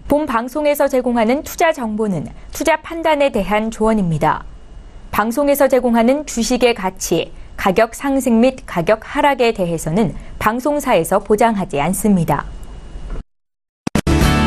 본 방송에서 제공하는 투자 정보는 투자 판단에 대한 조언입니다. 방송에서 제공하는 주식의 가치, 가격 상승 및 가격 하락에 대해서는 방송사에서 보장하지 않습니다.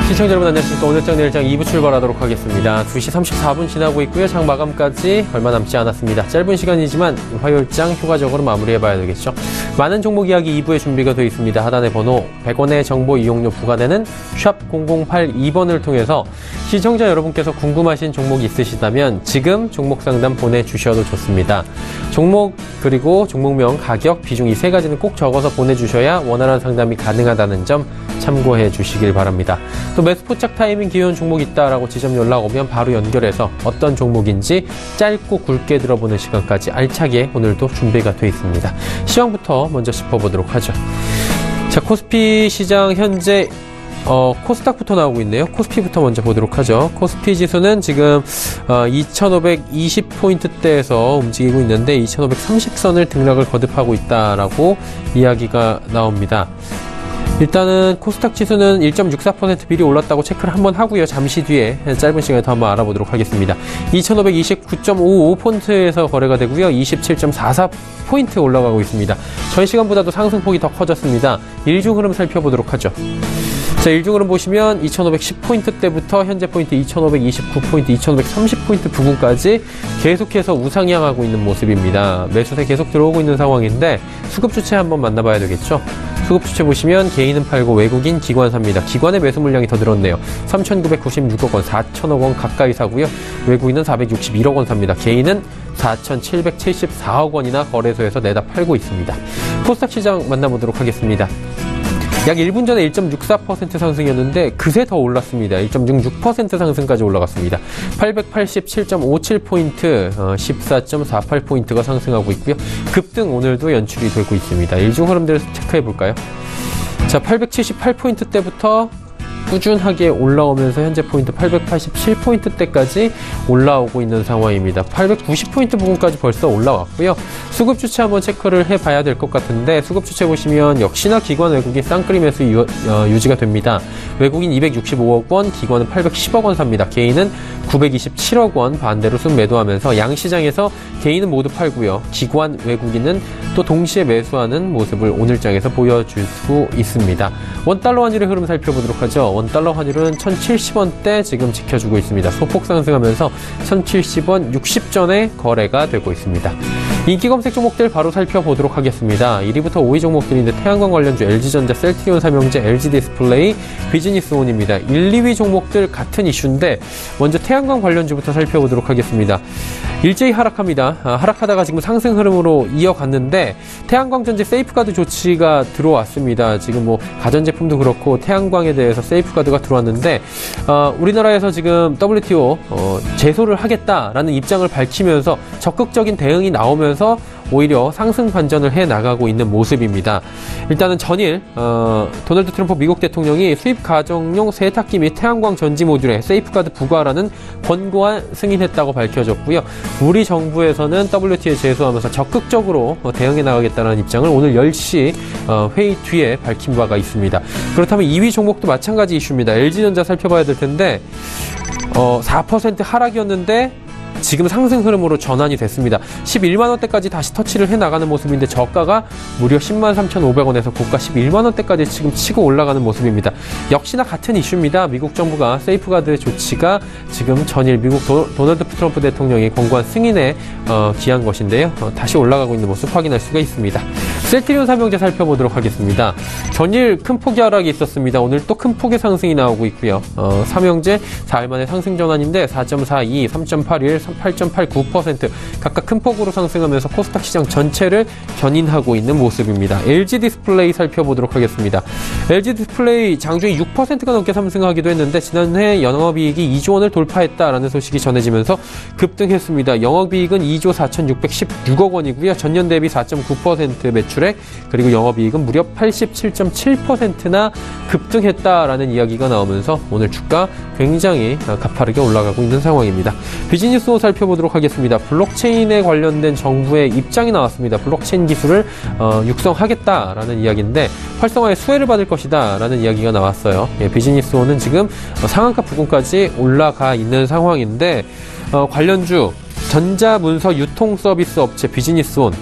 시청자 여러분 안녕하십니까. 오늘장 내일장 2부 출발하도록 하겠습니다. 2시 34분 지나고 있고요. 장 마감까지 얼마 남지 않았습니다. 짧은 시간이지만 화요일장 효과적으로 마무리해봐야 되겠죠. 많은 종목 이야기 2부에 준비가 되어 있습니다. 하단의 번호 100원의 정보 이용료 부과되는 샵 0082번을 통해서 시청자 여러분께서 궁금하신 종목이 있으시다면 지금 종목 상담 보내주셔도 좋습니다. 종목 그리고 종목명, 가격, 비중 이 세 가지는 꼭 적어서 보내주셔야 원활한 상담이 가능하다는 점 참고해 주시길 바랍니다. 또 매수 포착 타이밍 기회온 종목 있다라고 지점 연락 오면 바로 연결해서 어떤 종목인지 짧고 굵게 들어보는 시간까지 알차게 오늘도 준비가 되어 있습니다. 시황부터 먼저 짚어보도록 하죠. 자, 코스피 시장 현재 코스닥부터 나오고 있네요. 코스피부터 먼저 보도록 하죠. 코스피 지수는 지금 2520포인트대에서 움직이고 있는데 2530선을 등락을 거듭하고 있다라고 이야기가 나옵니다. 일단은 코스닥 지수는 1.64% 미리 올랐다고 체크를 한번 하고요. 잠시 뒤에 짧은 시간에 더 한번 알아보도록 하겠습니다. 2529.55포인트에서 거래가 되고요. 27.44포인트 올라가고 있습니다. 전 시간보다도 상승폭이 더 커졌습니다. 일중 흐름 살펴보도록 하죠. 자, 일중 흐름 보시면 2510포인트대부터 현재 포인트 2529포인트, 2530포인트 부근까지 계속해서 우상향하고 있는 모습입니다. 매수세 계속 들어오고 있는 상황인데 수급 주체 한번 만나봐야 되겠죠. 수급 주체 보시면 개인은 팔고 외국인 기관 삽니다. 기관의 매수 물량이 더 늘었네요. 3,996억 원, 4천억 원 가까이 사고요. 외국인은 461억 원 삽니다. 개인은 4,774억 원이나 거래소에서 내다 팔고 있습니다. 코스닥 시장 만나보도록 하겠습니다. 약 1분 전에 1.64% 상승이었는데 그새 더 올랐습니다. 1.66% 상승까지 올라갔습니다. 887.57포인트, 14.48포인트가 상승하고 있고요. 급등 오늘도 연출이 되고 있습니다. 일중 흐름들을 체크해볼까요? 자, 878포인트대부터 꾸준하게 올라오면서 현재 포인트 887포인트대까지 올라오고 있는 상황입니다. 890포인트 부분까지 벌써 올라왔고요. 수급 주체 한번 체크를 해봐야 될 것 같은데 수급 주체 보시면 역시나 기관 외국인 쌍끌이 매수 유지가 됩니다. 외국인 265억 원, 기관은 810억 원 삽니다. 개인은 927억 원 반대로 순 매도하면서 양시장에서 개인은 모두 팔고요. 기관 외국인은 또 동시에 매수하는 모습을 오늘장에서 보여줄 수 있습니다. 원달러 환율의 흐름 살펴보도록 하죠. 원달러 환율은 1,070원대 지금 지켜주고 있습니다. 소폭 상승하면서 1,070원 60전에 거래가 되고 있습니다. 인기 검색 종목들 바로 살펴보도록 하겠습니다. 1위부터 5위 종목들인데 태양광 관련주 LG전자, 셀트리온 삼형제, LG디스플레이, 비즈니스온입니다. 1, 2위 종목들 같은 이슈인데 먼저 태양광 관련주부터 살펴보도록 하겠습니다. 일제히 하락합니다. 하락하다가 지금 상승 흐름으로 이어갔는데 태양광 전체 세이프가드 조치가 들어왔습니다. 지금 뭐 가전제품도 그렇고 태양광에 대해서 세이프가드가 들어왔는데 우리나라에서 지금 WTO 제소를 하겠다라는 입장을 밝히면서 적극적인 대응이 나오면서 오히려 상승 반전을 해나가고 있는 모습입니다. 일단은 전일 도널드 트럼프 미국 대통령이 수입 가정용 세탁기 및 태양광 전지 모듈에 세이프가드 부과라는 권고안 승인했다고 밝혀졌고요. 우리 정부에서는 WTO에 제소하면서 적극적으로 대응해 나가겠다는 입장을 오늘 10시 회의 뒤에 밝힌 바가 있습니다. 그렇다면 2위 종목도 마찬가지 이슈입니다. LG전자 살펴봐야 될 텐데 4% 하락이었는데 지금 상승 흐름으로 전환이 됐습니다. 11만원대까지 다시 터치를 해나가는 모습인데 저가가 무려 103,500원에서 고가 11만원대까지 지금 치고 올라가는 모습입니다. 역시나 같은 이슈입니다. 미국 정부가 세이프가드 조치가 지금 전일 미국 도널드 트럼프 대통령이 권고안 승인에 기한 것인데요. 다시 올라가고 있는 모습 확인할 수가 있습니다. 셀트리온 삼형제 살펴보도록 하겠습니다. 전일 큰 폭의 하락이 있었습니다. 오늘 또 큰 폭의 상승이 나오고 있고요. 삼형제 4일 만에 상승 전환인데 4.42, 3.81, 8.89% 각각 큰 폭으로 상승하면서 코스닥 시장 전체를 견인하고 있는 모습입니다. LG디스플레이 살펴보도록 하겠습니다. LG디스플레이 장중에 6%가 넘게 상승하기도 했는데 지난해 영업이익이 2조 원을 돌파했다라는 소식이 전해지면서 급등했습니다. 영업이익은 2조 4,616억 원이고요. 전년 대비 4.9% 매출액 그리고 영업이익은 무려 87.7%나 급등했다라는 이야기가 나오면서 오늘 주가 굉장히 가파르게 올라가고 있는 상황입니다. 비즈니스온 살펴보도록 하겠습니다. 블록체인에 관련된 정부의 입장이 나왔습니다. 블록체인 기술을 육성하겠다라는 이야기인데 활성화에 수혜를 받을 것이다 라는 이야기가 나왔어요. 비즈니스온은 지금 상한가 부근까지 올라가 있는 상황인데 관련주 전자문서 유통서비스 업체 비즈니스온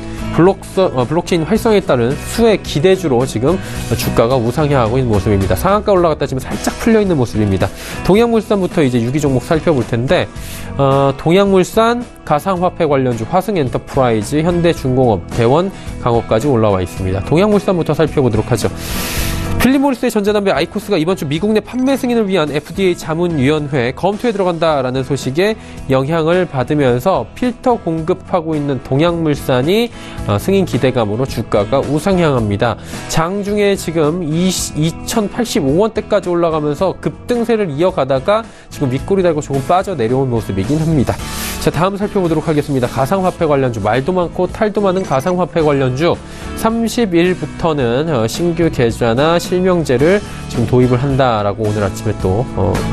블록체인 활성화에 따른 수혜 기대주로 지금 주가가 우상향하고 있는 모습입니다. 상한가 올라갔다 지금 살짝 풀려 있는 모습입니다. 동양물산부터 이제 6위 종목 살펴볼 텐데 동양물산, 가상화폐 관련주 화승엔터프라이즈, 현대중공업, 대원강업까지 올라와 있습니다. 동양물산부터 살펴보도록 하죠. 필립 모리스의 전자담배 아이코스가 이번 주 미국 내 판매 승인을 위한 FDA 자문위원회 검토에 들어간다라는 소식에 영향을 받으면서 필터 공급하고 있는 동양물산이 승인 기대감으로 주가가 우상향합니다. 장중에 지금 2,085원대까지 올라가면서 급등세를 이어가다가 지금 윗골이 달고 조금 빠져 내려온 모습이긴 합니다. 자, 다음 살펴보도록 하겠습니다. 가상화폐 관련주, 말도 많고 탈도 많은 가상화폐 관련주 30일부터는 신규 계좌나 실명제를 지금 도입을 한다라고 오늘 아침에 또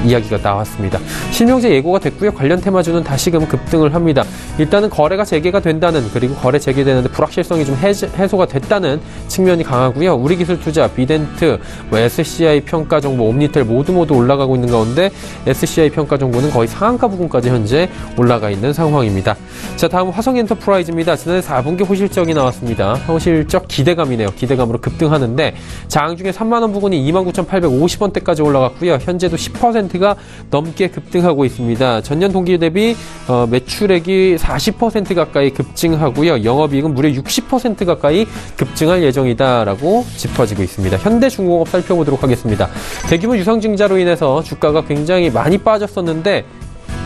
이야기가 나왔습니다. 실명제 예고가 됐고요. 관련 테마주는 다시금 급등을 합니다. 일단은 거래가 재개가 된다는, 그리고 거래 재개되는데 불확실성이 좀 해소가 됐다는 측면이 강하고요. 우리기술투자, 비덴트, SCI 평가 정보, 옴니텔 모두 올라가고 있는 가운데 SCI 평가 정보는 거의 상한가 부근까지 현재 올라가 있는 상황입니다. 자, 다음 화성엔터프라이즈입니다. 지난해 4분기 호실적이 나왔습니다. 호실적 기대감이네요. 기대감으로 급등하는데 장중에 3만원 부근이 29,850원대까지 올라갔고요. 현재도 10%가 넘게 급등하고 있습니다. 전년 동기 대비 매출액이 40% 가까이 급증하고요. 영업이익은 무려 60% 가까이 급증할 예정이다라고 짚어지고 있습니다. 현대중공업 살펴보도록 하겠습니다. 대규모 유상증자로 인해서 주가가 굉장히 많이 빠졌었는데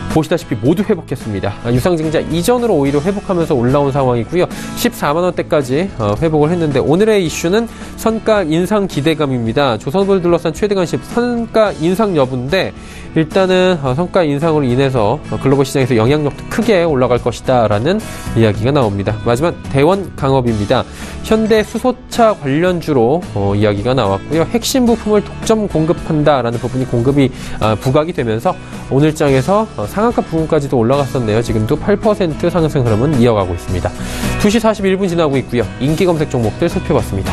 보시다시피 모두 회복했습니다. 유상증자 이전으로 오히려 회복하면서 올라온 상황이고요. 14만원대까지 회복을 했는데 오늘의 이슈는 선가 인상 기대감입니다. 조선업을 둘러싼 최대 관심 선가 인상 여부인데 일단은 선가 인상으로 인해서 글로벌 시장에서 영향력도 크게 올라갈 것이다 라는 이야기가 나옵니다. 마지막 대원강업입니다. 현대 수소차 관련주로 이야기가 나왔고요. 핵심 부품을 독점 공급한다라는 부분이 공급이 부각이 되면서 오늘장에서 상한가 부분까지도 올라갔었네요. 지금도 8% 상승 흐름은 이어가고 있습니다. 2시 41분 지나고 있고요. 인기 검색 종목들 살펴봤습니다.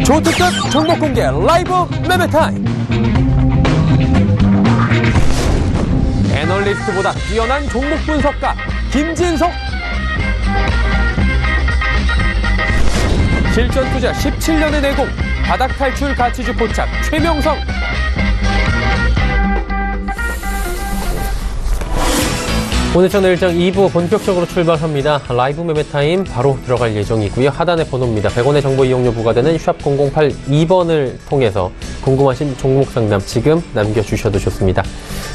초특급 종목 공개 라이브 매매 타임. 애널리스트보다 뛰어난 종목 분석가 김진석. 실전 투자 17년의 내공, 바닥 탈출 가치주 포착 최명성. 오늘 저는 일정 2부 본격적으로 출발합니다. 라이브 매매타임 바로 들어갈 예정이고요. 하단에 번호입니다. 100원의 정보 이용료 부과되는 샵 0082번을 통해서 궁금하신 종목 상담 지금 남겨주셔도 좋습니다.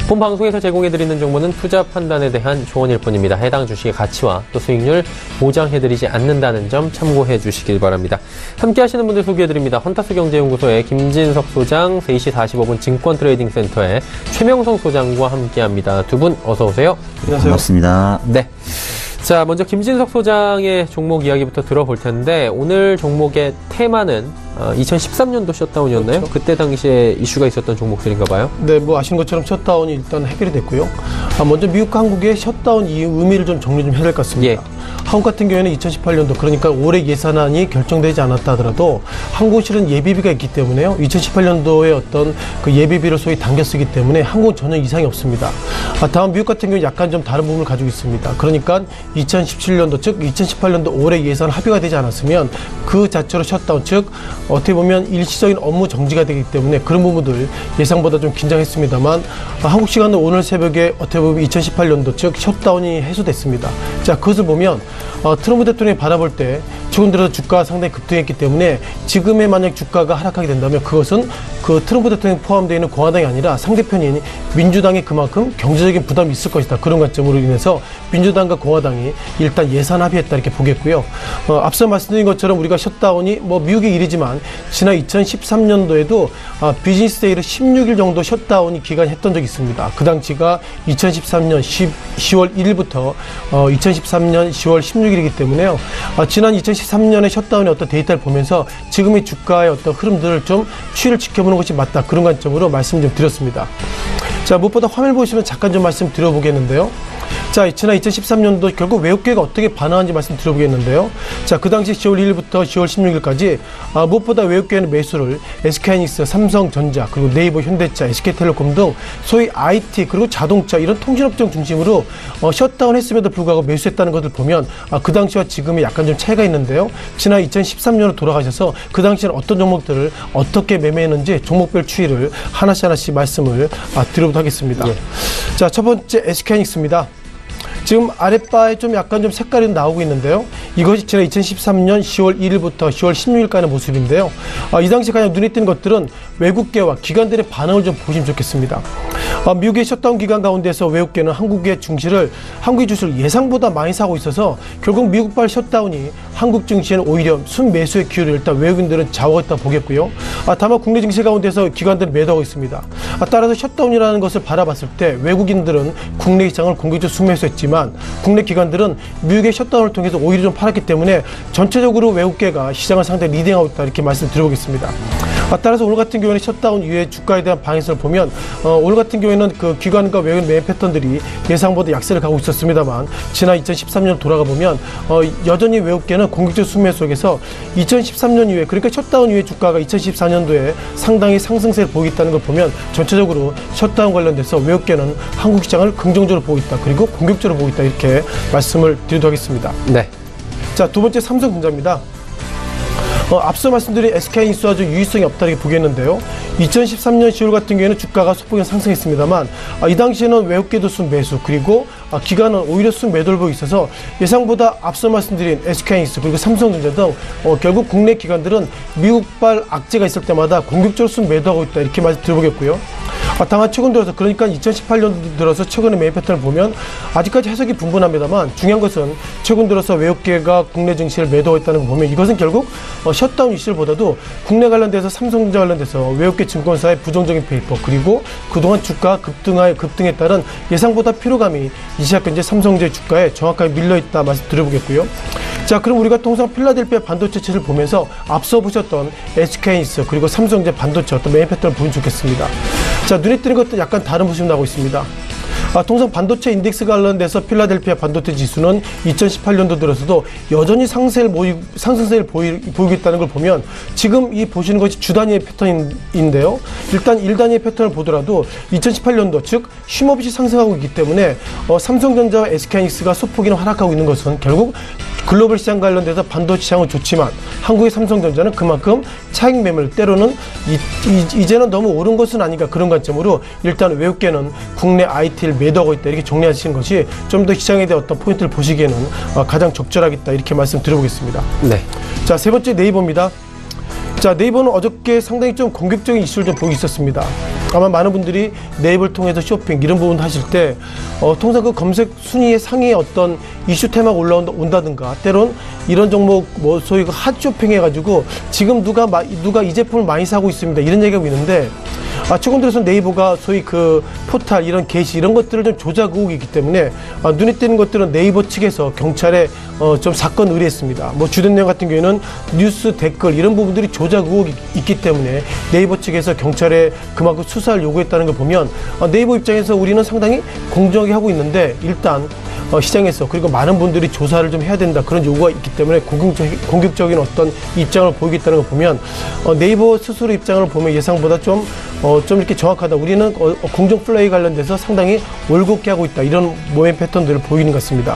본 방송에서 제공해드리는 정보는 투자 판단에 대한 조언일 뿐입니다. 해당 주식의 가치와 또 수익률 보장해드리지 않는다는 점 참고해 주시길 바랍니다. 함께 하시는 분들 소개해드립니다. 헌타스 경제연구소의 김진석 소장, 3시 45분 증권트레이딩센터의 최명성 소장과 함께합니다. 두 분 어서 오세요. 안녕하세요. 반갑습니다. 네. 자, 먼저 김진석 소장의 종목 이야기부터 들어볼 텐데 오늘 종목의 테마는 2013년도 셧다운이었나요? 그렇죠. 그때 당시에 이슈가 있었던 종목들인가 봐요. 네, 뭐 아시는 것처럼 셧다운이 일단 해결이 됐고요. 먼저 미국과 한국의 셧다운 이 의미를 좀 정리 좀 해야 될 것 같습니다. 예. 한국 같은 경우에는 2018년도 그러니까 올해 예산안이 결정되지 않았다 하더라도 한국은 실은 예비비가 있기 때문에요. 2018년도에 어떤 그 예비비를 소위 당겨 쓰기 때문에 한국은 전혀 이상이 없습니다. 다음 미국 같은 경우는 약간 좀 다른 부분을 가지고 있습니다. 그러니까 2017년도 즉 2018년도 올해 예산 합의가 되지 않았으면 그 자체로 셧다운 즉 어떻게 보면 일시적인 업무 정지가 되기 때문에 그런 부분들 예상보다 좀 긴장했습니다만 한국 시간으로 오늘 새벽에 어떻게 보면 2018년도 즉 셧다운이 해소됐습니다. 자, 그것을 보면 트럼프 대통령이 바라볼 때 최근 들어서 주가가 상당히 급등했기 때문에 지금의 만약 주가가 하락하게 된다면 그것은 그 트럼프 대통령이 포함되어 있는 공화당이 아니라 상대편인 민주당에 그만큼 경제적인 부담이 있을 것이다. 그런 관점으로 인해서 민주당과 공화당이 일단 예산 합의했다 이렇게 보겠고요. 앞서 말씀드린 것처럼 우리가 셧다운이 뭐 미국의 일이지만 지난 2013년도에도 비즈니스 데이를 16일 정도 셧다운이 기간했던 적이 있습니다. 그 당시가 2013년 10월 1일부터 2013년 10월 16일이기 때문에요. 지난 2013년의 셧다운의 어떤 데이터를 보면서 지금의 주가의 어떤 흐름들을 좀 추이를 지켜보는 것이 맞다. 그런 관점으로 말씀 좀 드렸습니다. 자, 무엇보다 화면 보시면 잠깐 좀 말씀 드려보겠는데요. 자, 지난 2013년도 결국 외국계가 어떻게 반응한지 말씀 드려보겠는데요. 자, 그 당시 10월 1일부터 10월 16일까지 무엇보다 외국계는 매수를 SK하이닉스, 삼성전자, 그리고 네이버, 현대차, SK텔레콤 등 소위 IT 그리고 자동차 이런 통신업종 중심으로 셧다운 했음에도 불구하고 매수했다는 것을 보면 그 당시와 지금이 약간 좀 차이가 있는데요. 지난 2013년으로 돌아가셔서 그 당시에는 어떤 종목들을 어떻게 매매했는지 종목별 추이를 하나씩 말씀을 드려보도록 하겠습니다. 예. 자, 첫 번째 SK하이닉스입니다. 지금 아랫바에 좀 약간 좀 색깔이 나오고 있는데요. 이것이 지난 2013년 10월 1일부터 10월 16일까지의 모습인데요. 이 당시 가장 눈에 띄는 것들은 외국계와 기관들의 반응을 좀 보시면 좋겠습니다. 미국의 셧다운 기간 가운데서 외국계는 한국의 주식을 예상보다 많이 사고 있어서 결국 미국발 셧다운이 한국 증시에는 오히려 순매수의 기회를 일단 외국인들은 좌우했다 보겠고요. 다만 국내 증시 가운데서 기관들은 매도하고 있습니다. 따라서 셧다운이라는 것을 바라봤을 때 외국인들은 국내 시장을 공격적으로 순매수했지만 국내 기관들은 미국의 셧다운을 통해서 오히려 좀 팔았기 때문에 전체적으로 외국계가 시장을 상당히 리딩하고 있다 이렇게 말씀드려보겠습니다. 따라서 오늘 같은 경우에는 셔트다운 이후에 주가에 대한 방향성을 보면 오늘 같은 경우에는 그 기관과 외국인 매매 패턴들이 예상보다 약세를 가고 있었습니다만 지난 2013년 돌아가 보면 여전히 외국계는 공격적 순매 속에서 2013년 이후에 그러니까 셧다운 이후에 주가가 2014년도에 상당히 상승세를 보이고 있다는 걸 보면 전체적으로 셧다운 관련돼서 외국계는 한국 시장을 긍정적으로 보고 있다. 그리고 공격적으로 보고 있다. 이렇게 말씀을 드리도록 하겠습니다. 네. 자, 두 번째 삼성전자입니다. 앞서 말씀드린 SK하이닉스와 아주 유의성이 없다 이렇게 보겠는데요. 2013년 10월 같은 경우에는 주가가 소폭 상승했습니다만 이 당시에는 외국계도 순매수 그리고 기관은 오히려 순매도를 보고 있어서 예상보다 앞서 말씀드린 SK하이닉스 그리고 삼성전자 등 결국 국내 기관들은 미국발 악재가 있을 때마다 공격적으로 순매도하고 있다 이렇게 말씀드려보겠고요. 다만 최근 들어서 그러니까 2018년 들어서 최근의 매매 패턴을 보면 아직까지 해석이 분분합니다만 중요한 것은 최근 들어서 외국계가 국내 증시를 매도하고 있다는 걸 보면 이것은 결국 셧다운 이슈보다도 국내 관련돼서 삼성전자 관련돼서 외국계 증권사의 부정적인 페이퍼 그리고 그동안 주가 급등에 따른 예상보다 피로감이 이 시각 현재 삼성전자 주가에 정확하게 밀려있다 말씀드려보겠고요. 자, 그럼 우리가 통상 필라델피아 반도체를 보면서 앞서 보셨던 SK하이닉스 그리고 삼성전자 반도체 어떤 매매 패턴을 보면 좋겠습니다. 자, 눈에 띄는 것도 약간 다른 모습이 나오고 있습니다. 통상 반도체 인덱스 관련돼서 필라델피아 반도체 지수는 2018년도 들어서도 여전히 상승세를 보이고 있다는 걸 보면 지금 이 보시는 것이 주 단위의 패턴인데요. 일단 1단위의 패턴을 보더라도 2018년도 즉 쉼없이 상승하고 있기 때문에 삼성전자와 SK하이닉스가 소폭이나 하락하고 있는 것은 결국 글로벌 시장 관련돼서 반도체 시장은 좋지만 한국의 삼성전자는 그만큼 차익 매물 때로는 이제는 너무 오른 것은 아닌가 그런 관점으로 일단 외국계는 국내 IT를 매도하고 있다 이렇게 정리하시는 것이 좀 더 시장에 대한 어떤 포인트를 보시기에는 가장 적절하겠다 이렇게 말씀드려보겠습니다. 네. 자, 세 번째 네이버입니다. 자, 네이버는 어저께 상당히 좀 공격적인 이슈를 좀 보이고 있었습니다. 아마 많은 분들이 네이버를 통해서 쇼핑 이런 부분 하실 때 통상 그 검색 순위의 상위에 어떤 이슈 테마가 올라온다든가 때론 이런 종목 뭐 소위 그 핫 쇼핑 해가지고 지금 누가 이 제품을 많이 사고 있습니다 이런 얘기가 있는데 최근 들어서 네이버가 소위 그 포탈 이런 게시 이런 것들을 좀 조작 의혹이 있기 때문에 눈에 띄는 것들은 네이버 측에서 경찰에 좀 사건 의뢰했습니다. 뭐 주된 내용 같은 경우에는 뉴스 댓글 이런 부분들이 조작 의혹이 있기 때문에 네이버 측에서 경찰에 그만큼 수사를 요구했다는 걸 보면 네이버 입장에서 우리는 상당히 공정하게 하고 있는데 일단 시장에서 그리고 많은 분들이 조사를 좀 해야 된다 그런 요구가 있기 때문에 공격적인 어떤 입장을 보이겠다는 걸 보면 네이버 스스로 입장을 보면 예상보다 좀 이렇게 정확하다. 우리는 공정 플레이 관련돼서 상당히 올곧게 하고 있다. 이런 모양 패턴들을 보이는 것 같습니다.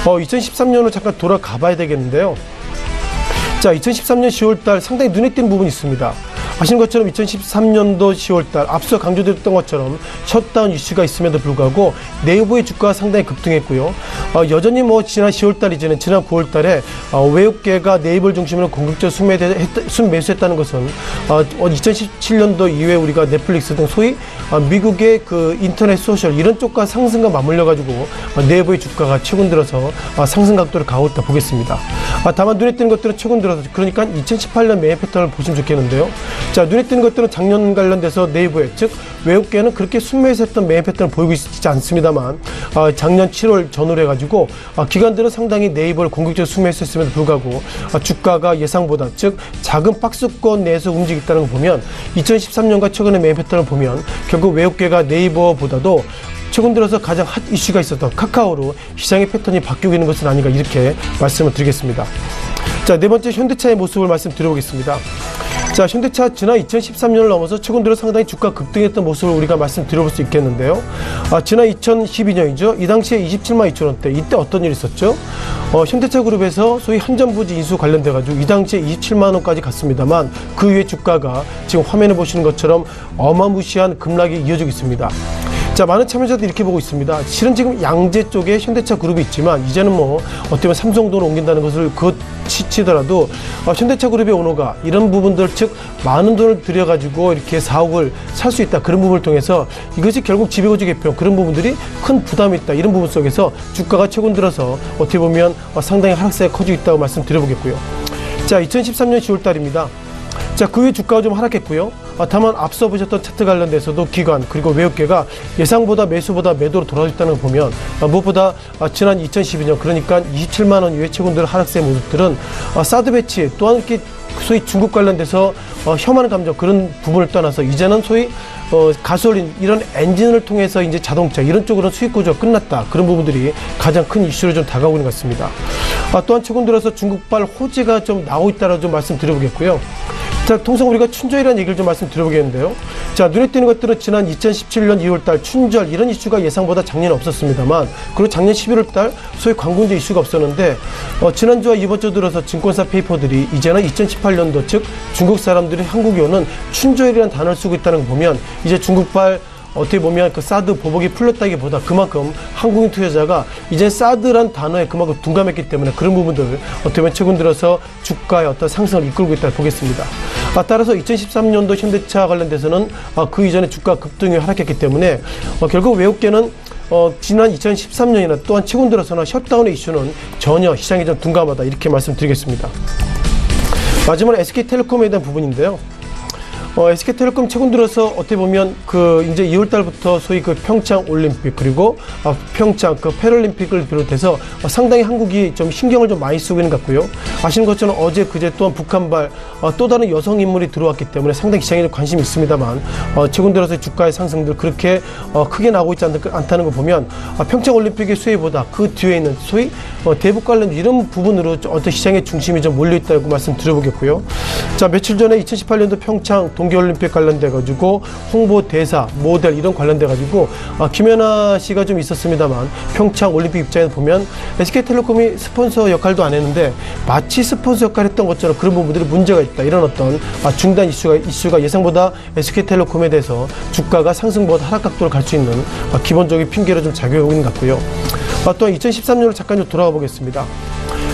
2013년으로 잠깐 돌아가 봐야 되겠는데요. 자, 2013년 10월달 상당히 눈에 띄는 부분이 있습니다. 아시는 것처럼 2013년도 10월달 앞서 강조드렸던 것처럼 셧다운 이슈가 있음에도 불구하고 네이버의 주가가 상당히 급등했고요. 여전히 뭐 지난 10월달이지만 지난 9월달에 외국계가 네이버를 중심으로 공격적 순매수했다는 것은 2017년도 이후에 우리가 넷플릭스 등 소위 미국의 그 인터넷 소셜 이런 쪽과 상승과 맞물려 가지고 네이버의 주가가 최근 들어서 상승 각도를 가고 있다 보겠습니다. 다만 눈에 띄는 것들은 최근 들어서 그러니까 2018년 매매 패턴을 보시면 좋겠는데요. 자, 눈에 띄는 것들은 작년 관련돼서 네이버에 즉 외국계는 그렇게 순매수했던 매매 패턴을 보이고 있지 않습니다만 작년 7월 전후로 해가지고 기관들은 상당히 네이버를 공격적으로 순매수했음에도 불구하고 주가가 예상보다 즉 작은 박스권 내에서 움직였다는 걸 보면 2013년과 최근의 매매 패턴을 보면 결국 외국계가 네이버보다도 최근 들어서 가장 핫 이슈가 있었던 카카오로 시장의 패턴이 바뀌고 있는 것은 아닌가 이렇게 말씀을 드리겠습니다. 자, 네 번째 현대차의 모습을 말씀드려보겠습니다. 자, 현대차 지난 2013년을 넘어서 최근 들어 상당히 주가 급등했던 모습을 우리가 말씀드려볼 수 있겠는데요. 지난 2012년이죠. 이 당시에 27만 2천원대. 이때 어떤 일이 있었죠? 현대차 그룹에서 소위 한전부지 인수 관련돼가지고 이 당시에 27만원까지 갔습니다만 그 이후에 주가가 지금 화면에 보시는 것처럼 어마무시한 급락이 이어지고 있습니다. 자, 많은 참여자들이 이렇게 보고 있습니다. 실은 지금 양재 쪽에 현대차 그룹이 있지만 이제는 뭐 어떻게 보면 삼성동으로 옮긴다는 것을 치더라도 현대차 그룹의 오너가 이런 부분들 즉 많은 돈을 들여가지고 이렇게 사옥을 살 수 있다 그런 부분을 통해서 이것이 결국 지배구조 개편 그런 부분들이 큰 부담이 있다 이런 부분 속에서 주가가 최근 들어서 어떻게 보면 상당히 하락세가 커지고 있다고 말씀드려보겠고요. 자, 2013년 10월달입니다. 자, 그 후에 주가가 좀 하락했고요. 다만 앞서 보셨던 차트 관련돼서도 기관 그리고 외국계가 예상보다 매수보다 매도로 돌아왔다는 걸 보면 무엇보다 지난 2012년 그러니까 27만원 이후에 최근들 하락세의 모습들은 사드 배치 또한 이렇게 소위 중국 관련돼서 혐한 감정 그런 부분을 떠나서 이제는 소위 가솔린 이런 엔진을 통해서 이제 자동차 이런 쪽으로는 수익 구조가 끝났다 그런 부분들이 가장 큰 이슈로 좀 다가오고 있는 것 같습니다. 또한 최근 들어서 중국발 호재가 좀 나오고 있다라고 좀 말씀드려보겠고요. 자, 통상 우리가 춘절이라는 얘기를 좀 말씀드려보겠는데요. 자, 눈에 띄는 것들은 지난 2017년 2월달 춘절 이런 이슈가 예상보다 작년에 없었습니다만 그리고 작년 11월달 소위 관공제 이슈가 없었는데 지난주와 이번 주 들어서 증권사 페이퍼들이 이제는 2018년도 즉 중국 사람들이 한국에 오는 춘절이라는 단어를 쓰고 있다는 걸 보면 이제 중국발 어떻게 보면 그 사드 보복이 풀렸다기보다 그만큼 한국인 투자자가 이제 사드란 단어에 그만큼 둔감했기 때문에 그런 부분들 어떻게 보면 최근 들어서 주가의 어떤 상승을 이끌고 있다고 보겠습니다. 따라서 2013년도 현대차 관련돼서는 그 이전에 주가 급등이 하락했기 때문에 결국 외국계는 지난 2013년이나 또한 최근 들어서는 셧다운의 이슈는 전혀 시장에 좀 둔감하다 이렇게 말씀드리겠습니다. 마지막으로 SK텔레콤에 대한 부분인데요. SK텔레콤 최근 들어서 어떻게 보면 이제 2월달부터 소위 평창 올림픽 그리고 평창 패럴림픽을 비롯해서 상당히 한국이 좀 신경을 좀 많이 쓰고 있는 것 같고요. 아시는 것처럼 어제 그제 또한 북한발 또 다른 여성 인물이 들어왔기 때문에 상당히 시장에 관심이 있습니다만 최근 들어서 주가의 상승들 그렇게 크게 나오고 있지 않다는 걸 보면 평창 올림픽의 수혜보다 그 뒤에 있는 소위 대북 관련 이런 부분으로 어떤 시장의 중심이 좀 몰려 있다고 말씀드려보겠고요. 자, 며칠 전에 2018년도 평창 동계올림픽 관련돼가지고 홍보대사, 모델 이런 관련돼가지고 김연아 씨가 좀 있었습니다만 평창 올림픽 입장에서 보면 SK텔레콤이 스폰서 역할도 안 했는데 마치 스폰서 역할을 했던 것처럼 그런 부분들이 문제가 있다. 이런 어떤 중단 이슈가 예상보다 SK텔레콤에 대해서 주가가 상승보다 하락 각도를 갈 수 있는 기본적인 핑계로 좀 작용하고 있는 것 같고요. 또한 2013년으로 잠깐 좀 돌아가 보겠습니다.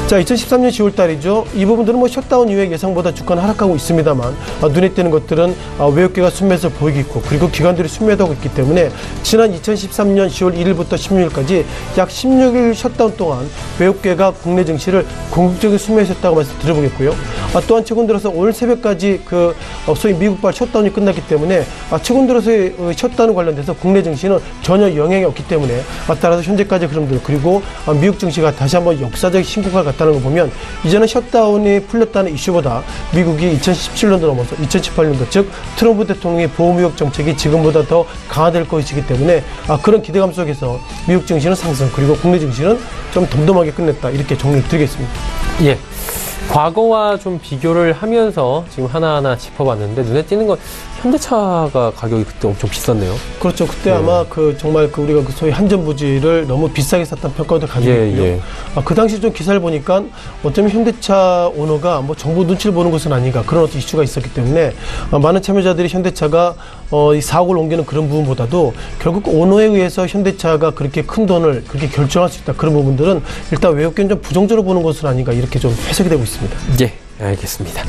자, 2013년 10월 달이죠. 이 부분들은 뭐 셧다운 이후에 예상보다 주가는 하락하고 있습니다만 눈에 띄는 것들은 외국계가 순매수 보이고 있고 그리고 기관들이 순매도하고 있기 때문에 지난 2013년 10월 1일부터 16일까지 약 16일 셧다운 동안 외국계가 국내 증시를 공격적인 순매수했다고 말씀드려보겠고요. 또한 최근 들어서 오늘 새벽까지 그 소위 미국발 셧다운이 끝났기 때문에 최근 들어서의 셧다운 관련돼서 국내 증시는 전혀 영향이 없기 때문에 따라서 현재까지 흐름들 그리고 미국 증시가 다시 한번 역사적 신고가를 갔다는 거 보면 이제는 셧다운이 풀렸다는 이슈보다 미국이 2017년도 넘어서 2018년도 즉 트럼프 대통령의 보호무역 정책이 지금보다 더 강화될 것이기 때문에 그런 기대감 속에서 미국 증시는 상승 그리고 국내 증시는 좀 덤덤하게 끝냈다 이렇게 정리를 드리겠습니다. 예. 과거와 좀 비교를 하면서 지금 하나하나 짚어봤는데 눈에 띄는 건 현대차가 가격이 그때 엄청 비쌌네요. 그렇죠. 그때 아마 정말 우리가 소위 한전부지를 너무 비싸게 샀다는 평가도 가지고 있고요. 그 당시 좀 기사를 보니까 어쩌면 현대차 오너가 뭐 정부 눈치를 보는 것은 아닌가 그런 어떤 이슈가 있었기 때문에 많은 참여자들이 현대차가 이 사옥을 옮기는 그런 부분보다도 결국 오너에 의해서 현대차가 그렇게 큰 돈을 그렇게 결정할 수 있다 그런 부분들은 일단 외국계는 좀 부정적으로 보는 것은 아닌가 이렇게 좀 해석이 되고 있습니다. 예, 알겠습니다.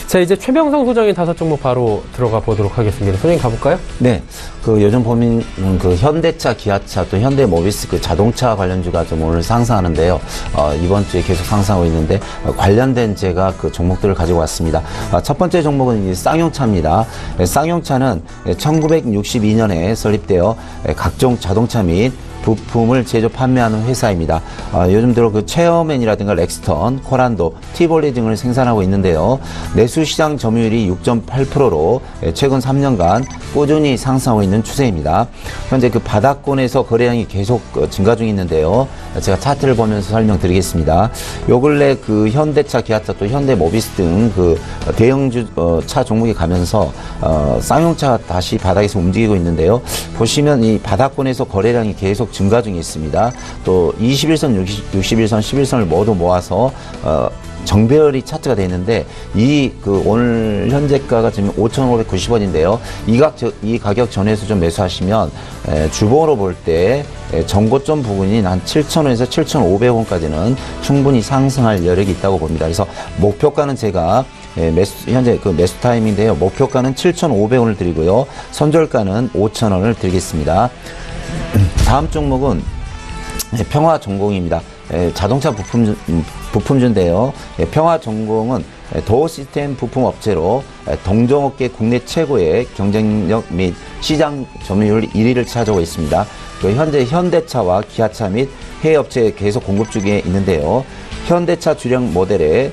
자, 이제 최명성 소장의 5종목 바로 들어가 보도록 하겠습니다. 소장님 가볼까요? 네. 요즘 보면 현대차, 기아차, 또 현대모비스 자동차 관련주가 좀 오늘 상승하는데요. 이번 주에 계속 상승하고 있는데 관련된 제가 그 종목들을 가지고 왔습니다. 첫 번째 종목은 쌍용차입니다. 쌍용차는 1962년에 설립되어 각종 자동차 및 부품을 제조 판매하는 회사입니다. 요즘 들어 체어맨이라든가 렉스턴, 코란도, 티볼리 등을 생산하고 있는데요. 내수시장 점유율이 6.8%로 최근 3년간 꾸준히 상승하고 있는 추세입니다. 현재 바닥권에서 거래량이 계속 증가 중에 있는데요. 제가 차트를 보면서 설명드리겠습니다. 요 근래 현대차, 기아차 또 현대모비스 등 대형주 차 종목이 가면서 쌍용차가 다시 바닥에서 움직이고 있는데요. 보시면 이 바닥권에서 거래량이 계속 증가 중에 있습니다. 또 21선, 61선, 11선을 모두 모아서 정배열이 차트가 되어 있는데 오늘 현재가가 지금 5,590원인데요. 이 가격 전에서 좀 매수하시면 주봉으로 볼 때 전고점 부분인 한 7,000원에서 7,500원까지는 충분히 상승할 여력이 있다고 봅니다. 그래서 목표가는 제가 현재 매수 타임인데요. 목표가는 7,500원을 드리고요. 선절가는 5,000원을 드리겠습니다. 다음 종목은 평화전공입니다. 자동차 부품주인데요. 평화전공은 도어 시스템 부품 업체로 동종업계 국내 최고의 경쟁력 및 시장 점유율 1위를 차지하고 있습니다. 현재 현대차와 기아차 및 해외 업체에 계속 공급 중에 있는데요. 현대차 주력 모델의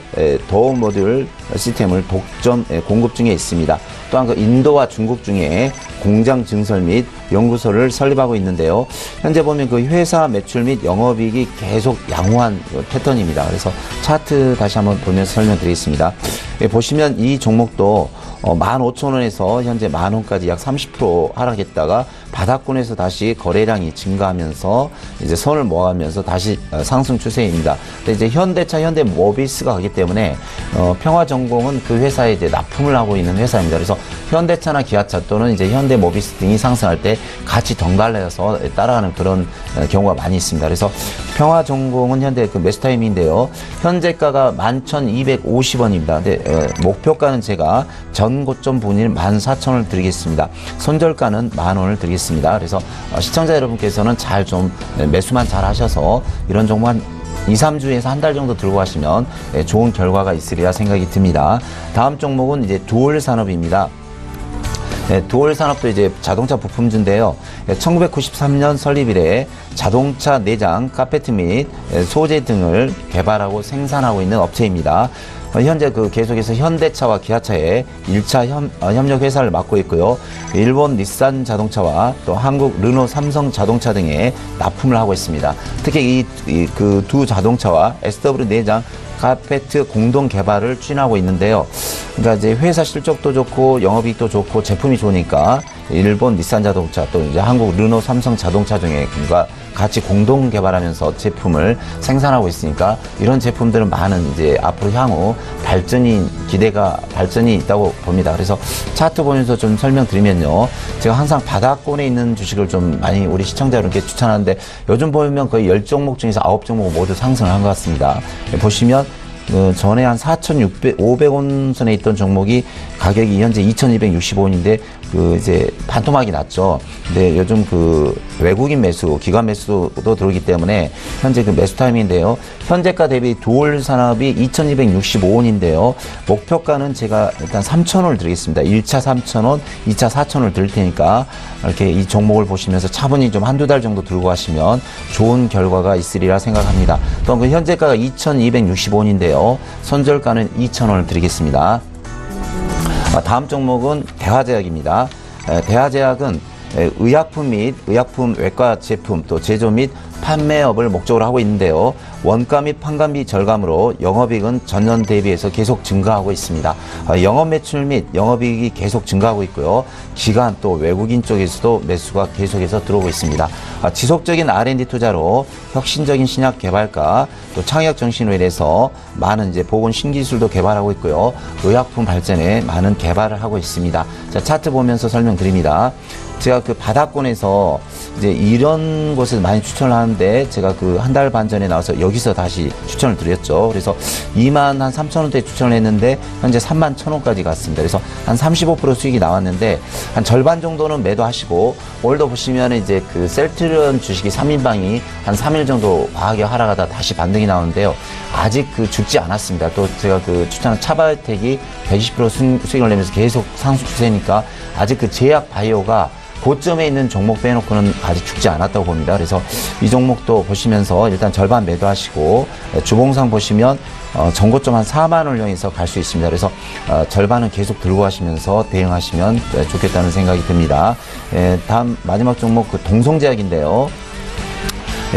도어 모듈 시스템을 독점 공급 중에 있습니다. 또한 인도와 중국 중에 공장 증설 및 연구소를 설립하고 있는데요. 현재 보면 회사 매출 및 영업이익이 계속 양호한 패턴입니다. 그래서 차트 다시 한번 보면서 설명드리겠습니다. 보시면 이 종목도 15,000원에서 현재 만원까지 약 30% 하락했다가 바닥권에서 다시 거래량이 증가하면서 이제 선을 모아가면서 다시 상승 추세입니다. 근데 이제 현대차, 현대모비스가 가기 때문에 평화전공은 그 회사에 이제 납품을 하고 있는 회사입니다. 그래서 현대차나 기아차 또는 이제 현대모비스 등이 상승할 때 같이 덩달려서 따라가는 그런 경우가 많이 있습니다. 그래서 평화전공은 현재 매수 타임인데요. 현재가가 11,250원입니다. 근데 목표가는 제가 전고점 부분인 14,000원을 드리겠습니다. 손절가는 10,000원을 드리겠습니다. 그래서 시청자 여러분께서는 잘 좀 매수만 잘 하셔서 이런 종목 한 2, 3주에서 한 달 정도 들고 가시면 좋은 결과가 있으리라 생각이 듭니다. 다음 종목은 이제 두올산업입니다. 두올산업도 이제 자동차 부품주인데요. 1993년 설립 이래 자동차 내장, 카페트 및 소재 등을 개발하고 생산하고 있는 업체입니다. 현재 계속해서 현대차와 기아차의 1차 협력 회사를 맡고 있고요. 일본 닛산 자동차와 또 한국 르노 삼성 자동차 등에 납품을 하고 있습니다. 특히 그 두 자동차와 SW 내장 카페트 공동 개발을 추진하고 있는데요. 그러니까 이제 회사 실적도 좋고 영업이익도 좋고 제품이 좋으니까 일본 닛산 자동차 또 이제 한국 르노 삼성 자동차 중에 같이 공동 개발하면서 제품을 생산하고 있으니까 이런 제품들은 많은 이제 앞으로 향후 발전이 있다고 봅니다. 그래서 차트 보면서 좀 설명드리면요. 제가 항상 바닥권에 있는 주식을 좀 많이 우리 시청자 여러분께 추천하는데 요즘 보면 거의 10종목 중에서 9종목 모두 상승을 한 것 같습니다. 보시면 전에 한 4,500원 선에 있던 종목이 가격이 현재 2,265원인데 이제 반토막이 났죠. 근데 요즘 외국인 매수, 기관 매수도 들어오기 때문에 현재 매수 타이밍인데요. 현재가 대비 두올 산업이 2,265원인데요. 목표가는 제가 일단 3,000원을 드리겠습니다. 1차 3,000원, 2차 4,000원을 드릴 테니까 이렇게 이 종목을 보시면서 차분히 좀 한두 달 정도 들고 가시면 좋은 결과가 있으리라 생각합니다. 또한 현재가가 2,265원인데요. 손절가는 2,000원을 드리겠습니다. 다음 종목은 대화제약입니다. 대화제약은 의약품 및 의약품 외과 제품 또 제조 및 판매업을 목적으로 하고 있는데요. 원가 및 판관비 절감으로 영업이익은 전년 대비해서 계속 증가하고 있습니다. 영업 매출 및 영업이익이 계속 증가하고 있고요. 기관 또 외국인 쪽에서도 매수가 계속해서 들어오고 있습니다. 지속적인 R&D 투자로 혁신적인 신약 개발과 또 창의력 정신으로 인해서 많은 이제 보건 신기술도 개발하고 있고요. 의약품 발전에 많은 개발을 하고 있습니다. 자, 차트 보면서 설명드립니다. 제가 바닥권에서 이제 이런 곳에서 많이 추천을 하는데 제가 한 달 반 전에 나와서 여기서 다시 추천을 드렸죠. 그래서 23,000원대 추천을 했는데 현재 31,000원까지 갔습니다. 그래서 한 35% 수익이 나왔는데 한 절반 정도는 매도하시고 오늘도 보시면 이제 셀트리온 주식이 3인방이 한 3일 정도 과하게 하락하다 다시 반등이 나오는데요. 아직 죽지 않았습니다. 또 제가 추천한 차바이오텍이 120% 수익을 내면서 계속 상승 추세니까 아직 제약 바이오가 고점에 있는 종목 빼놓고는 아직 죽지 않았다고 봅니다. 그래서 이 종목도 보시면서 일단 절반 매도하시고 주봉상 보시면 전고점 한 4만 원을 향해서 갈 수 있습니다. 그래서 절반은 계속 들고 가시면서 대응하시면 좋겠다는 생각이 듭니다. 다음 마지막 종목 동성제약인데요.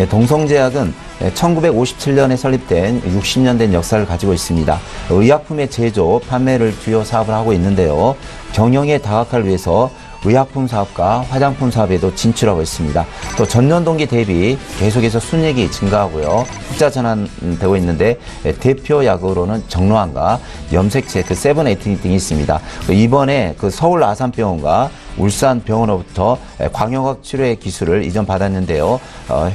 동성제약은 1957년에 설립된 60년 된 역사를 가지고 있습니다. 의약품의 제조, 판매를 주요 사업을 하고 있는데요. 경영에 다각화를 위해서 의약품 사업과 화장품 사업에도 진출하고 있습니다. 또 전년 동기 대비 계속해서 순이익이 증가하고요. 흑자 전환되고 있는데 대표 약으로는 정로환과 염색체 세븐에이틴 등이 있습니다. 이번에 서울 아산병원과 울산 병원으로부터 광역학 치료의 기술을 이전받았는데요.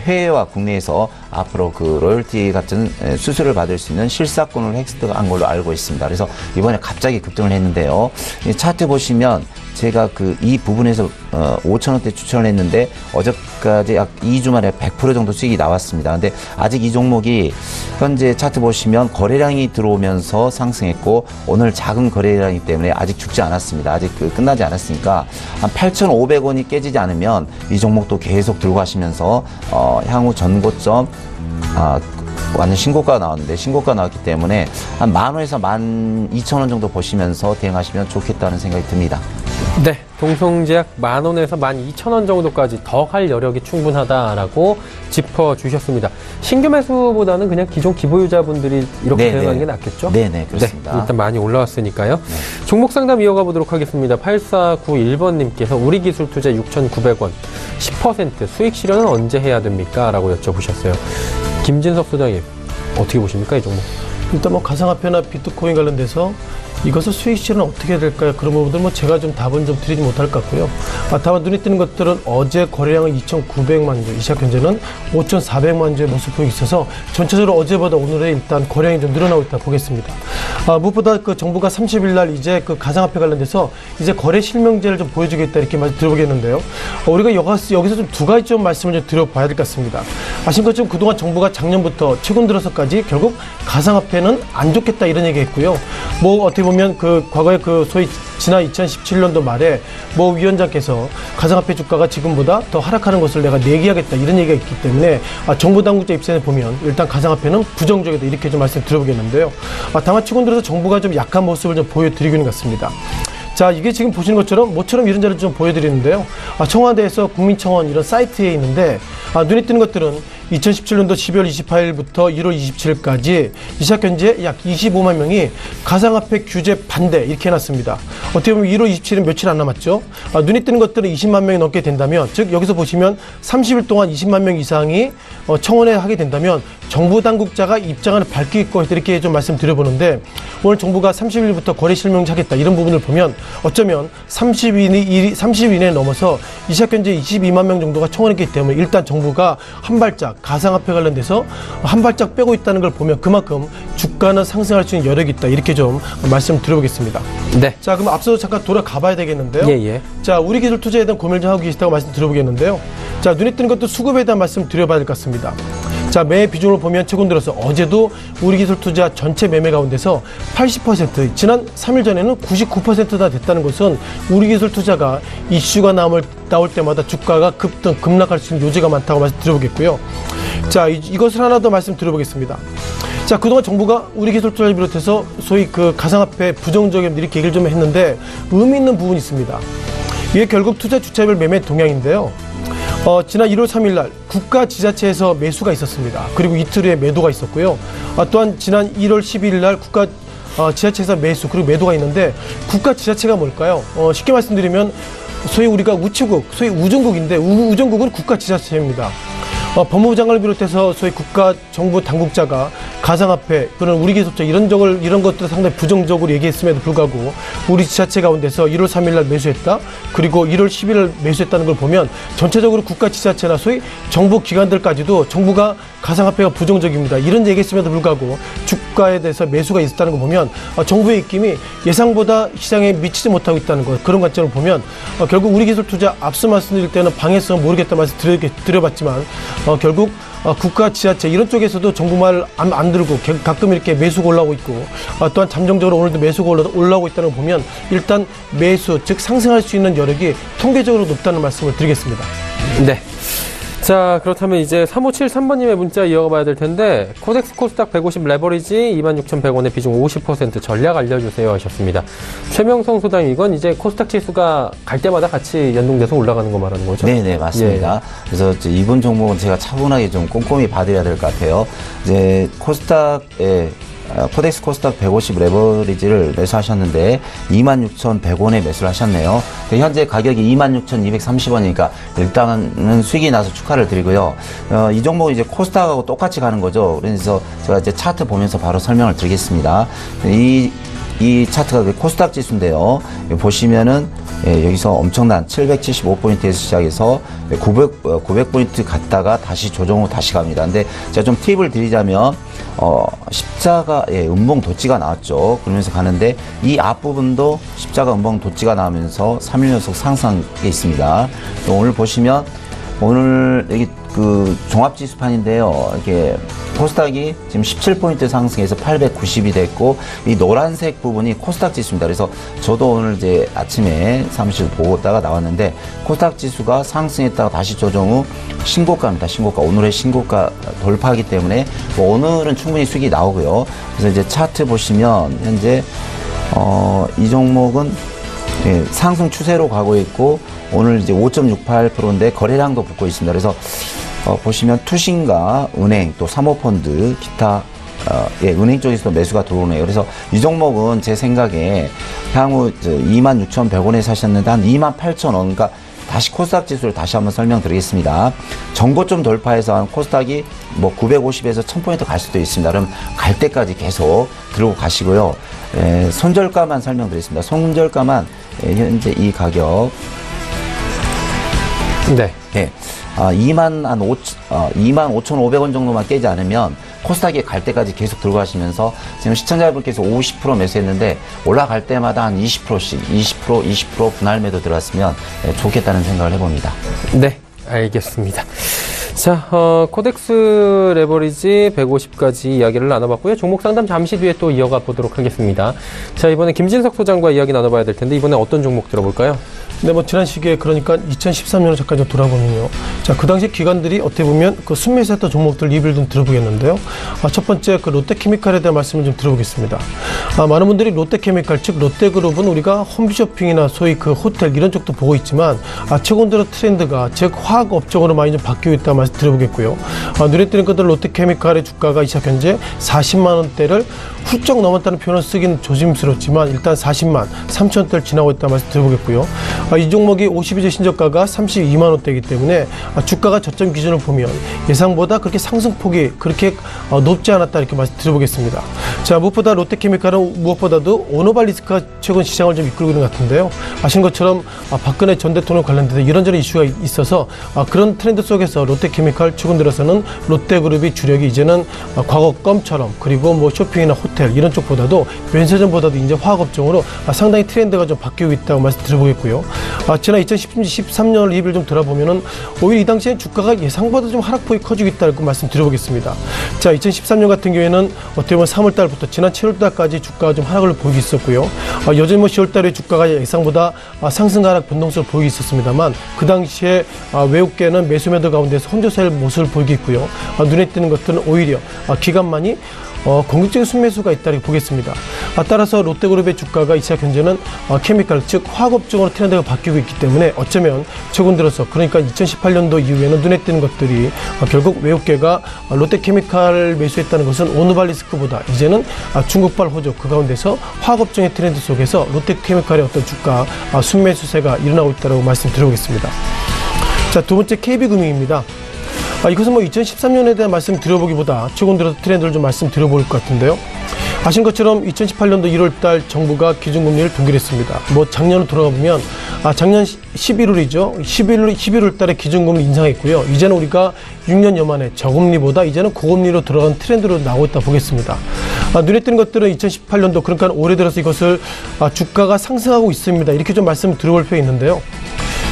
해외와 국내에서 앞으로 로열티 같은 수수료를 받을 수 있는 실사권을 획득한 걸로 알고 있습니다. 그래서 이번에 갑자기 급등을 했는데요. 이 차트 보시면 제가 이 부분에서 5,000원대 추천을 했는데 어제까지 약 2주 만에 100% 정도 수익이 나왔습니다. 근데 아직 이 종목이 현재 차트 보시면 거래량이 들어오면서 상승했고 오늘 작은 거래량이기 때문에 아직 죽지 않았습니다. 아직 끝나지 않았으니까 한 8,500원이 깨지지 않으면 이 종목도 계속 들고 가시면서 향후 전고점 완전 신고가가 나왔는데 신고가 나왔기 때문에 한 10,000원에서 12,000원 정도 보시면서 대응하시면 좋겠다는 생각이 듭니다. 네, 동성제약 10,000원에서 12,000원 정도까지 더 갈 여력이 충분하다라고 짚어주셨습니다. 신규 매수보다는 그냥 기존 기보유자분들이 이렇게 대응하는 게 낫겠죠? 네네, 그렇습니다. 네, 일단 많이 올라왔으니까요. 네. 종목 상담 이어가 보도록 하겠습니다. 8491번님께서 우리기술투자 6,900원 10% 수익 실현은 언제 해야 됩니까? 라고 여쭤보셨어요. 김진석 소장님, 어떻게 보십니까, 이 종목? 일단 가상화폐나 비트코인 관련돼서 이것을 수익 실현은 어떻게 해야 될까요? 그런 부분들 제가 좀 답은 좀 드리지 못할 것 같고요. 다만 눈에 띄는 것들은 어제 거래량은 2,900만 주, 이 시각 현재는 5,400만 주의 모습 보이고 있어서 전체적으로 어제보다 오늘에 일단 거래량이 좀 늘어나고 있다 보겠습니다. 무엇보다 정부가 30일 날 이제 가상화폐 관련돼서 이제 거래 실명제를 좀 보여주겠다 이렇게 말씀 들어보겠는데요. 우리가 여기서 좀 두 가지 좀 말씀을 좀 드려봐야 될 것 같습니다. 아신 것처럼 그동안 정부가 작년부터 최근 들어서까지 결국 가상화폐는 안 좋겠다 이런 얘기했고요. 어떻게 보면 과거에 소위 지난 2017년도 말에 위원장께서 가상화폐 주가가 지금보다 더 하락하는 것을 내가 내기하겠다 이런 얘기가 있기 때문에 정부 당국자 입장에서 보면 일단 가상화폐는 부정적이다 이렇게 좀 말씀 드려보겠는데요. 다만 최근 들어서 정부가 좀 약한 모습을 좀 보여드리고 있는 것 같습니다. 자, 이게 지금 보시는 것처럼 모처럼 이런 자료를 좀 보여드리는데요. 청와대에서 국민청원 이런 사이트에 있는데 눈에 띄는 것들은 2017년도 12월 28일부터 1월 27일까지 이 시각 현재 약 25만 명이 가상화폐 규제 반대 이렇게 해놨습니다. 어떻게 보면 1월 27일 며칠 안 남았죠. 눈에 띄는 것들은 20만 명이 넘게 된다면, 즉 여기서 보시면 30일 동안 20만 명 이상이 청원에 하게 된다면 정부 당국자가 입장을 밝히고 이렇게 좀 말씀드려보는데, 오늘 정부가 30일부터 거래 실명하겠다 이런 부분을 보면 어쩌면 30일 이내에 넘어서 이 시각 현재 22만 명 정도가 청원했기 때문에 일단 정부가 한 발짝 가상화폐 관련돼서 한 발짝 빼고 있다는 걸 보면 그만큼 주가는 상승할 수 있는 여력이 있다, 이렇게 좀 말씀드려보겠습니다. 네. 자, 그럼 앞서 잠깐 돌아가 봐야 되겠는데요. 예. 자, 우리 기술 투자에 대한 고민을 좀 하고 계시다고 말씀드려보겠는데요. 자, 눈에 띄는 것도 수급에 대한 말씀 드려봐야 될 것 같습니다. 자, 매매 비중을 보면 최근 들어서 어제도 우리 기술 투자 전체 매매 가운데서 80%, 지난 3일 전에는 99%나 됐다는 것은 우리 기술 투자가 이슈가 나올 때마다 주가가 급등, 급락할 수 있는 요지가 많다고 말씀드려보겠고요. 자, 이것을 하나 더 말씀드려보겠습니다. 자, 그동안 정부가 우리 기술 투자를 비롯해서 소위 그 가상화폐 부정적인 이렇게 얘기를 좀 했는데 의미 있는 부분이 있습니다. 이게 결국 투자 주체별 매매 동향인데요. 지난 1월 3일 날 국가 지자체에서 매수가 있었습니다. 그리고 이틀 후에 매도가 있었고요. 또한 지난 1월 12일 날 국가 지자체에서 매수 그리고 매도가 있는데, 국가 지자체가 뭘까요? 쉽게 말씀드리면 소위 우리가 우체국, 소위 우정국인데 우정국은 국가 지자체입니다. 법무부 장관을 비롯해서 소위 국가 정부 당국자가 가상화폐 또는 우리 기술자 이런 것들을 상당히 부정적으로 얘기했음에도 불구하고 우리 지자체 가운데서 1월 3일 날 매수했다, 그리고 1월 10일 매수했다는 걸 보면 전체적으로 국가 지자체나 소위 정부 기관들까지도 정부가 가상화폐가 부정적입니다, 이런 얘기했음에도 불구하고 주가에 대해서 매수가 있었다는 걸 보면 정부의 입김이 예상보다 시장에 미치지 못하고 있다는 것, 그런 관점을 보면 결국 우리 기술 투자 앞서 말씀드릴 때는 방해성은 모르겠다 말씀 드려봤지만 결국 국가 지자체 이런 쪽에서도 정부 말 안 들고 가끔 이렇게 매수가 올라오고 있고, 또한 잠정적으로 오늘도 매수가 올라오고 있다는 걸 보면 일단 매수, 즉 상승할 수 있는 여력이 통계적으로 높다는 말씀을 드리겠습니다. 네. 자, 그렇다면 이제 3573번님의 문자 이어가 봐야 될 텐데, 코덱스 코스닥 150 레버리지 26,100원의 비중 50% 전략 알려주세요 하셨습니다. 최명성 소장님, 이건 이제 코스닥 지수가 갈 때마다 같이 연동돼서 올라가는 거 말하는 거죠? 네, 맞습니다. 예. 그래서 이번 종목은 제가 차분하게 좀 꼼꼼히 봐드려야 될 것 같아요. 이제 코덱스 코스닥 150 레버리지를 매수하셨는데 26,100원에 매수를 하셨네요. 현재 가격이 26,230원이니까 일단은 수익이 나서 축하를 드리고요. 이 종목은 이제 코스닥하고 똑같이 가는 거죠. 그래서 제가 이제 차트 보면서 바로 설명을 드리겠습니다. 이 차트가 코스닥 지수인데요. 보시면은 여기서 엄청난 775포인트에서 시작해서 900포인트 갔다가 다시 조정 후 다시 갑니다. 근데 제가 좀 팁을 드리자면 십자가 음봉 도치가 나왔죠. 그러면서 가는데 이 앞부분도 십자가 음봉 도치가 나오면서 3일 연속 상승한 게 있습니다. 오늘 보시면 오늘 여기 그 종합지수판인데요. 이렇게 코스닥이 지금 17포인트 상승해서 890이 됐고, 이 노란색 부분이 코스닥 지수입니다. 그래서 저도 오늘 이제 아침에 사무실 보고 있다가 나왔는데, 코스닥 지수가 상승했다가 다시 조정 후 신고가입니다. 신고가. 오늘의 신고가 돌파하기 때문에 뭐 오늘은 충분히 수익이 나오고요. 그래서 이제 차트 보시면 현재 이 종목은 상승 추세로 가고 있고, 오늘 이제 5.68%인데 거래량도 붙고 있습니다. 그래서 보시면 투신과 은행 또 사모펀드 기타 은행 쪽에서도 매수가 들어오네요. 그래서 이 종목은 제 생각에 향후 26,100원에 사셨는데 한 28,000원, 그러니까 다시 코스닥 지수를 다시 한번 설명드리겠습니다. 전고점 돌파해서 한 코스닥이 뭐 950에서 1000포인트 갈 수도 있습니다. 그럼 갈 때까지 계속 들고 가시고요. 손절가만 설명드리겠습니다. 손절가만 현재 이 가격 25,500원 정도만 깨지 않으면 코스닥에 갈 때까지 계속 들고 가시면서 지금 시청자분께서 50% 매수했는데 올라갈 때마다 한 20%씩 20% 분할 매도 들어갔으면 좋겠다는 생각을 해봅니다. 네, 알겠습니다. 자, 코덱스 레버리지 150까지 이야기를 나눠봤고요. 종목 상담 잠시 뒤에 또 이어가 보도록 하겠습니다. 자, 이번에 김진석 소장과 이야기 나눠봐야 될 텐데 이번에 어떤 종목 들어볼까요? 근데 뭐 지난 시기에 그러니까 2013년을 잠깐 좀 돌아보면요. 자, 그 당시 기관들이 어떻게 보면 그 순매수했던 종목들 리뷰를 좀 들어보겠는데요. 첫 번째 그 롯데케미칼에 대한 말씀을 좀 들어보겠습니다. 많은 분들이 롯데케미칼 즉 롯데그룹은 우리가 홈쇼핑이나 소위 그 호텔 이런 쪽도 보고 있지만 최근 들어 트렌드가 즉 화학 업종으로 많이 좀 바뀌고 있다는 말씀 드려보겠고요. 눈에 띄는 것들 롯데케미칼의 주가가 이 시각 현재 40만 원대를 훌쩍 넘었다는 표현을 쓰기는 조심스럽지만 일단 40만 3천 원대를 지나고 있다는 말씀 드려보겠고요. 이 종목이 52주 신저가가 32만 원대이기 때문에 주가가 저점 기준을 보면 예상보다 그렇게 상승폭이 그렇게 높지 않았다 이렇게 말씀 드려보겠습니다. 자, 무엇보다 롯데케미칼은 무엇보다도 오너발리스크가 최근 시장을 좀 이끌고 있는 것 같은데요. 아시는 것처럼 박근혜 전 대통령 관련돼서 이런저런 이슈가 있어서 그런 트렌드 속에서 롯데케미칼 최근 들어서는 롯데그룹이 주력이 이제는 과거 껌처럼 그리고 뭐 쇼핑이나 호텔 이런 쪽보다도 면세점보다도 이제 화학업종으로 상당히 트렌드가 좀 바뀌고 있다고 말씀 드려보겠고요. 지난 2013년 리뷰를 좀 들어보면은 오히려 이 당시에 주가가 예상보다 좀 하락폭이 커지고 있다고 말씀 드려보겠습니다. 자, 2013년 같은 경우에는 어떻게 보면 3월달부터 지난 7월달까지 주가가 좀 하락을 보이고 있었고요. 여전히 뭐 10월달에 주가가 예상보다 상승 하락 변동성을 보이고 있었습니다만 그 당시에 외국계는 매수매도 가운데서 혼조세를 모습을 보이고 있고요. 눈에 띄는 것들은 오히려 기관만이 공격적인 순매수가 있다고 보겠습니다. 따라서 롯데그룹의 주가가 이 시각 현재는 케미칼 즉 화학업종으로 트렌드가 바뀌고 있기 때문에 어쩌면 최근 들어서 그러니까 2018년도 이후에는 눈에 띄는 것들이 결국 외국계가 롯데케미칼 매수했다는 것은 오너발리스크보다 이제는 중국발 호조 그 가운데서 화학업종의 트렌드 속에서 롯데케미칼의 어떤 주가 순매수세가 일어나고 있다고 말씀드려보겠습니다. 자, 두 번째 KB금융입니다. 이것은 뭐 2013년에 대한 말씀 드려보기보다 최근 들어서 트렌드를 좀 말씀드려볼 것 같은데요. 아신 것처럼 2018년도 1월달 정부가 기준금리를 동결했습니다. 뭐 작년으로 돌아가 보면 작년 11월이죠. 11월 달에 기준금리 인상했고요. 이제는 우리가 6년여 만에 저금리보다 이제는 고금리로 들어간 트렌드로 나오고 있다 보겠습니다. 눈에 띄는 것들은 2018년도 그러니까 올해 들어서 이것을 주가가 상승하고 있습니다. 이렇게 좀 말씀을 드려볼 필요가 있는데요.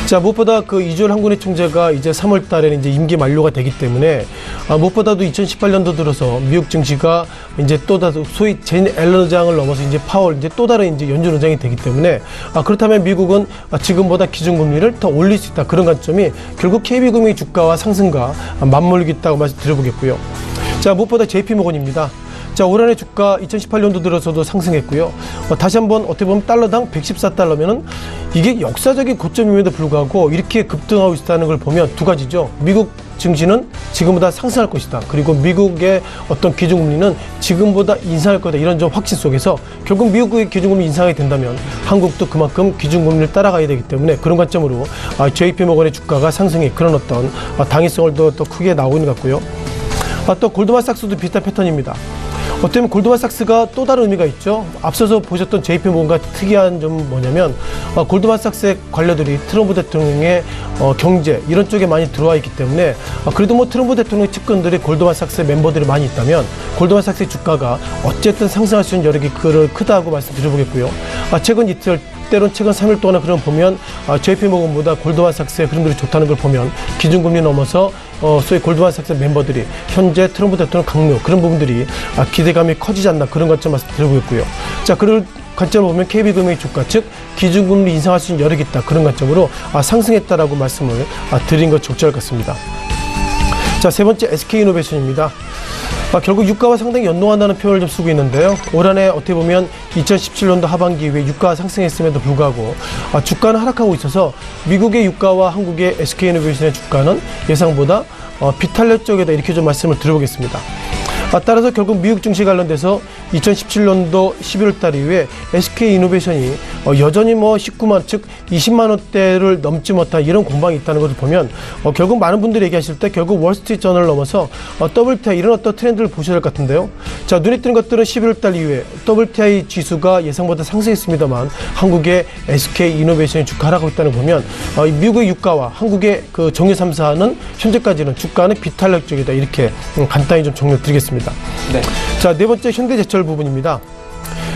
자, 무엇보다 그 이주열 한국은행 총재가 이제 3월 달에는 이제 임기 만료가 되기 때문에 무엇보다도 2018년도 들어서 미국 증시가 이제 또 다른 소위 제인 앨런 의장을 넘어서 이제 파월 이제 또 다른 이제 연준 의장이 되기 때문에 그렇다면 미국은 지금보다 기준금리를 더 올릴 수 있다 그런 관점이 결국 KB금융의 주가와 상승과 맞물리고 있다고 말씀드려보겠고요. 자, 무엇보다 JP모건입니다. 자, 올 한해 주가 2018년도 들어서도 상승했고요. 다시 한번 어떻게 보면 달러당 114달러면은 이게 역사적인 고점임에도 불구하고 이렇게 급등하고 있다는 걸 보면 두 가지죠. 미국 증시는 지금보다 상승할 것이다. 그리고 미국의 어떤 기준금리는 지금보다 인상할 거다. 이런 좀 확신 속에서 결국 미국의 기준금리 인상이 된다면 한국도 그만큼 기준금리를 따라가야 되기 때문에 그런 관점으로 JP모건의 주가가 상승의 그런 어떤 당위성을 또 크게 나오고 있는 것 같고요. 또 골드만삭스도 비슷한 패턴입니다. 어떻게 보면 골드만삭스가 또 다른 의미가 있죠. 앞서서 보셨던 JP모건과 특이한 점 뭐냐면 골드만삭스의 관료들이 트럼프 대통령의 경제 이런 쪽에 많이 들어와 있기 때문에 그래도 뭐 트럼프 대통령의 측근들이 골드만삭스의 멤버들이 많이 있다면 골드만삭스의 주가가 어쨌든 상승할 수 있는 여력이 크다고 말씀드려보겠고요. 최근 이틀 때론 최근 3일 동안 그런 보면 JP모건보다 골드만삭스의 흐름들이 좋다는 걸 보면 기준금리 넘어서 소위 골드만삭스 멤버들이 현재 트럼프 대통령 강요 그런 부분들이 기대감이 커지지 않나 그런 관점 말씀드려보겠고요. 자, 그런 관점을 보면 KB금융의 주가 즉 기준금리 인상할 수 있는 여력이 있다 그런 관점으로 상승했다라고 말씀을 드린 것 적절할 것 같습니다. 자, 세 번째 SK이노베이션입니다. 결국 유가와 상당히 연동한다는 표현을 좀 쓰고 있는데요. 올 한해 어떻게 보면 2017년도 하반기 이후에 유가가 상승했음에도 불구하고 주가는 하락하고 있어서 미국의 유가와 한국의 SK이노베이션의 주가는 예상보다 비탄력 쪽에다 이렇게 좀 말씀을 드려보겠습니다. 따라서 결국 미국 증시 관련돼서 2017년도 11월 달 이후에 SK이노베이션이 여전히 뭐 19만 즉 20만 원대를 넘지 못한 이런 공방이 있다는 것을 보면 결국 많은 분들이 얘기하실 때 결국 월스트리트 저널을 넘어서 WTI 이런 어떤 트렌드를 보셔야 될 것 같은데요. 자, 눈에 띄는 것들은 11월 달 이후에 WTI 지수가 예상보다 상승했습니다만 한국의 SK이노베이션이 주가 하락하고 있다는 걸 보면 미국의 유가와 한국의 그 정유 3사는 현재까지는 주가는 비탄력 쪽이다 이렇게 간단히 좀 정리를 드리겠습니다. 네. 자, 네 번째 현대제철 부분입니다.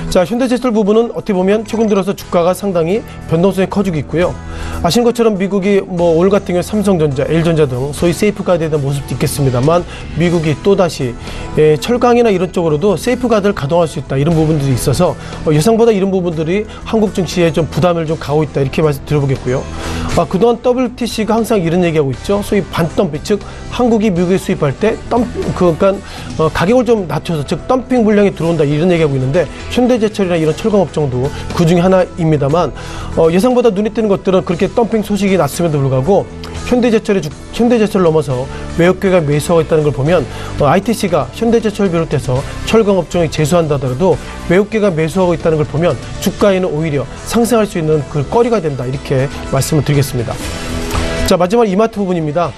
자, 현대제철 부분은 어떻게 보면 최근 들어서 주가가 상당히 변동성이 커지고 있고요. 아시는 것처럼 미국이 뭐 올 같은 경우 삼성전자, LG전자 등 소위 세이프가드에 대한 모습도 있겠습니다만 미국이 또다시 철강이나 이런 쪽으로도 세이프가드를 가동할 수 있다 이런 부분들이 있어서 예상보다 이런 부분들이 한국 증시에 좀 부담을 좀 가하고 있다 이렇게 말씀 드려보겠고요. 그동안 WTC가 항상 이런 얘기하고 있죠. 소위 반덤핑, 즉 한국이 미국에 수입할 때 그러니까 가격을 좀 낮춰서 즉 덤핑 물량이 들어온다 이런 얘기하고 있는데 현대제철이나 이런 철강업종도 그 중에 하나입니다만 예상보다 눈에 띄는 것들은 그렇게 덤핑 소식이 났음에도 불구하고 현대제철을 넘어서 외국계가 매수하고 있다는 걸 보면 ITC가 현대제철 비롯해서 철강업종이 재수한다 하더라도 외국계가 매수하고 있다는 걸 보면 주가에는 오히려 상승할 수 있는 그 거리가 된다 이렇게 말씀을 드리겠습니다. 자, 마지막 이마트 부분입니다.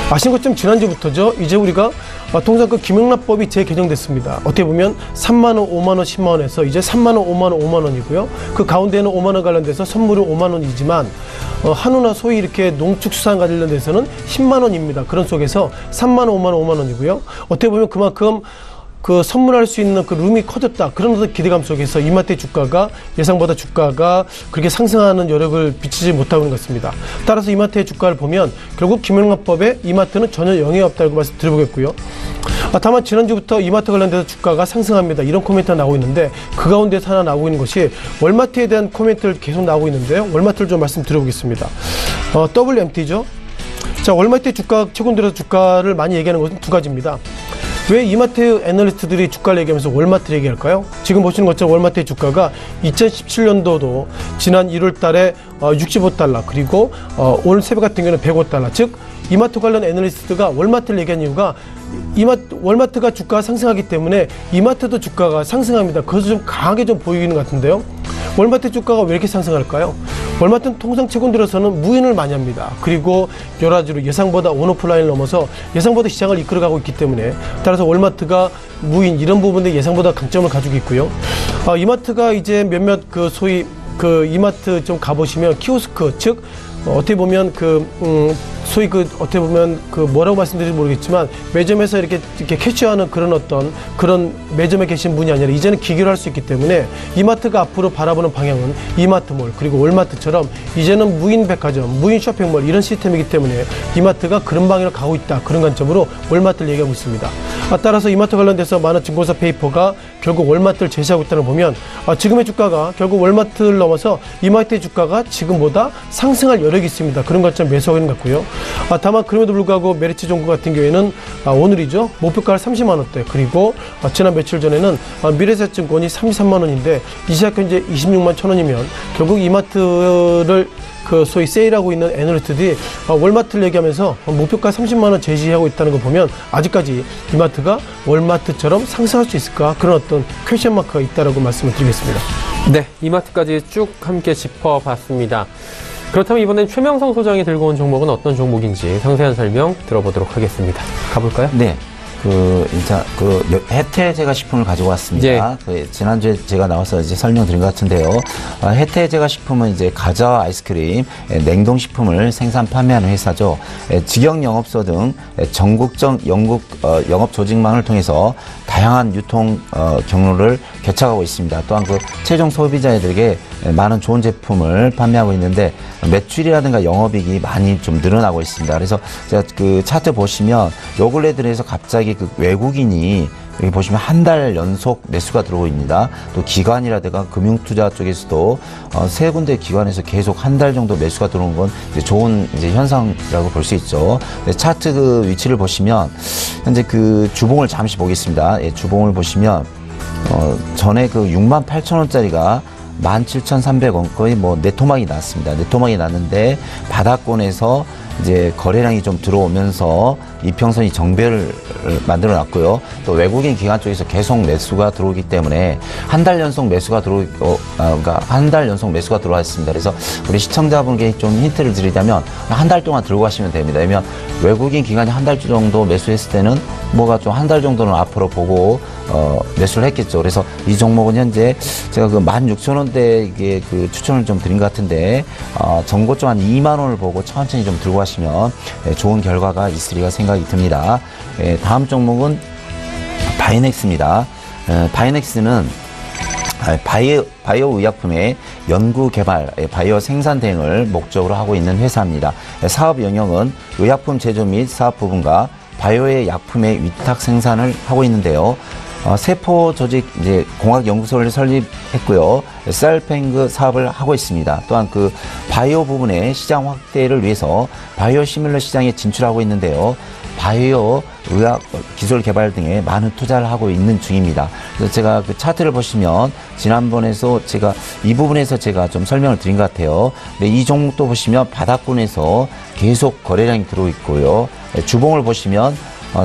아시는 것처럼 지난주부터죠. 이제 우리가 통상 그 김영란법이 재개정됐습니다. 어떻게 보면 3만원, 5만원, 10만원에서 이제 3만원, 5만원, 5만원이고요. 그 가운데는 5만원 관련돼서 선물은 5만원이지만 한우나 소위 이렇게 농축수산 관련돼서는 10만원입니다. 그런 속에서 3만원, 5만원, 5만원이고요. 어떻게 보면 그만큼 그 선물할 수 있는 그 룸이 커졌다. 그런 어떤 기대감 속에서 이마트의 주가가 예상보다 주가가 그렇게 상승하는 여력을 비치지 못하고 있는 것 같습니다. 따라서 이마트의 주가를 보면 결국 김영란법에 이마트는 전혀 영향이 없다고 말씀드려보겠고요. 다만 지난주부터 이마트 관련돼서 주가가 상승합니다. 이런 코멘트가 나오고 있는데 그 가운데서 하나 나오고 있는 것이 월마트에 대한 코멘트를 계속 나오고 있는데요. 월마트를 좀 말씀드려보겠습니다. WMT죠. 자, 월마트의 주가 최근 들어서 주가를 많이 얘기하는 것은 두 가지입니다. 왜 이마트 애널리스트들이 주가를 얘기하면서 월마트를 얘기할까요? 지금 보시는 것처럼 월마트의 주가가 2017년도도 지난 1월 달에 65달러 그리고 오늘 새벽 같은 경우는 105달러 즉 이마트 관련 애널리스트가 월마트를 얘기한 이유가 월마트가 주가가 상승하기 때문에 이마트도 주가가 상승합니다. 그것을 좀 강하게 좀 보이는 것 같은데요. 월마트 주가가 왜 이렇게 상승할까요? 월마트는 통상 최근 들어서는 무인을 많이 합니다. 그리고 여러 가지로 예상보다 온오프라인을 넘어서 예상보다 시장을 이끌어가고 있기 때문에 따라서 월마트가 무인 이런 부분에 예상보다 강점을 가지고 있고요. 이마트가 이제 몇몇 그 소위 그 이마트 좀 가보시면 키오스크 즉 어떻게 보면 소위 어떻게 보면 뭐라고 말씀드릴지 모르겠지만 매점에서 이렇게 캐시하는 그런 매점에 계신 분이 아니라 이제는 기계로 할 수 있기 때문에 이마트가 앞으로 바라보는 방향은 이마트몰 그리고 월마트처럼 이제는 무인 백화점, 무인 쇼핑몰 이런 시스템이기 때문에 이마트가 그런 방향으로 가고 있다. 그런 관점으로 월마트를 얘기하고 있습니다. 따라서 이마트 관련돼서 많은 증권사 페이퍼가 결국 월마트를 제시하고 있다는 걸 보면 지금의 주가가 결국 월마트를 넘어서 이마트의 주가가 지금보다 상승할 여력이 있습니다. 그런 관점 매수하고 있는 것 같고요. 다만 그럼에도 불구하고 메리츠 종구 같은 경우에는 오늘이죠. 목표가를 30만 원대 그리고 지난 며칠 전에는 미래에셋증권이 33만 원인데 이 시각 현재 26만 1천 원이면 결국 이마트를 소위 세일하고 있는 애널리스트들이 월마트를 얘기하면서 목표가 30만 원 제시하고 있다는 걸 보면 아직까지 이마트가 월마트처럼 상승할 수 있을까 그런 어떤 퀘션 마크가 있다라고 말씀을 드리겠습니다. 네, 이마트까지 쭉 함께 짚어봤습니다. 그렇다면 이번엔 최명성 소장이 들고 온 종목은 어떤 종목인지 상세한 설명 들어보도록 하겠습니다. 가볼까요? 네. 혜태 제과식품을 가지고 왔습니다. 예. 지난주에 제가 나와서 이제 설명드린 것 같은데요. 혜태 제과식품은 이제 과자와 아이스크림, 냉동식품을 생산 판매하는 회사죠. 직영 영업소 등 전국적 영업 조직망을 통해서 다양한 유통 경로를 개척하고 있습니다. 또한 최종 소비자들에게 많은 좋은 제품을 판매하고 있는데 매출이라든가 영업이익이 많이 좀 늘어나고 있습니다. 그래서 제가 차트 보시면 요 근래 들어서 갑자기 외국인이 여기 보시면 한 달 연속 매수가 들어오고 있습니다. 또 기관이라든가 금융투자 쪽에서도 세 군데 기관에서 계속 한 달 정도 매수가 들어오는 건 이제 좋은 현상이라고 볼 수 있죠. 차트 위치를 보시면 현재 주봉을 잠시 보겠습니다. 주봉을 보시면 전에 68,000원짜리가 17,300원 거의 네토막이 났습니다. 네토막이 났는데 바닥권에서 이제 거래량이 좀 들어오면서 이평선이 정배를 만들어 놨고요. 또 외국인 기관 쪽에서 계속 매수가 들어오기 때문에 한 달 연속 매수가 그러니까 한 달 연속 매수가 들어왔습니다. 그래서 우리 시청자분께 좀 힌트를 드리자면 한 달 동안 들고 가시면 됩니다. 왜냐면 외국인 기관이 한 달 정도 매수했을 때는 뭐가 좀 한 달 정도는 앞으로 보고 매수를 했겠죠. 그래서 이 종목은 현재 제가 16,000원대 이게 추천을 좀 드린 것 같은데 전고점 한 2만 원을 보고 천천히 좀 들고 가시면 좋은 결과가 있으리라 생각이 듭니다. 다음 종목은 바이넥스입니다. 바이넥스는 바이오 의약품의 연구 개발, 바이오 생산 대응을 목적으로 하고 있는 회사입니다. 사업 영역은 의약품 제조 및 사업 부분과 바이오의 약품의 위탁 생산을 하고 있는데요. 세포 조직 이제 공학 연구소를 설립했고요. 셀팽그 사업을 하고 있습니다. 또한 그 바이오 부분의 시장 확대를 위해서 바이오 시뮬러 시장에 진출하고 있는데요. 바이오 의학 기술 개발 등에 많은 투자를 하고 있는 중입니다. 그래서 제가 그 차트를 보시면 지난번에서 제가 이 부분에서 제가 좀 설명을 드린 것 같아요. 근데 이 종목도 보시면 바닥권에서 계속 거래량이 들어오고 있고요. 주봉을 보시면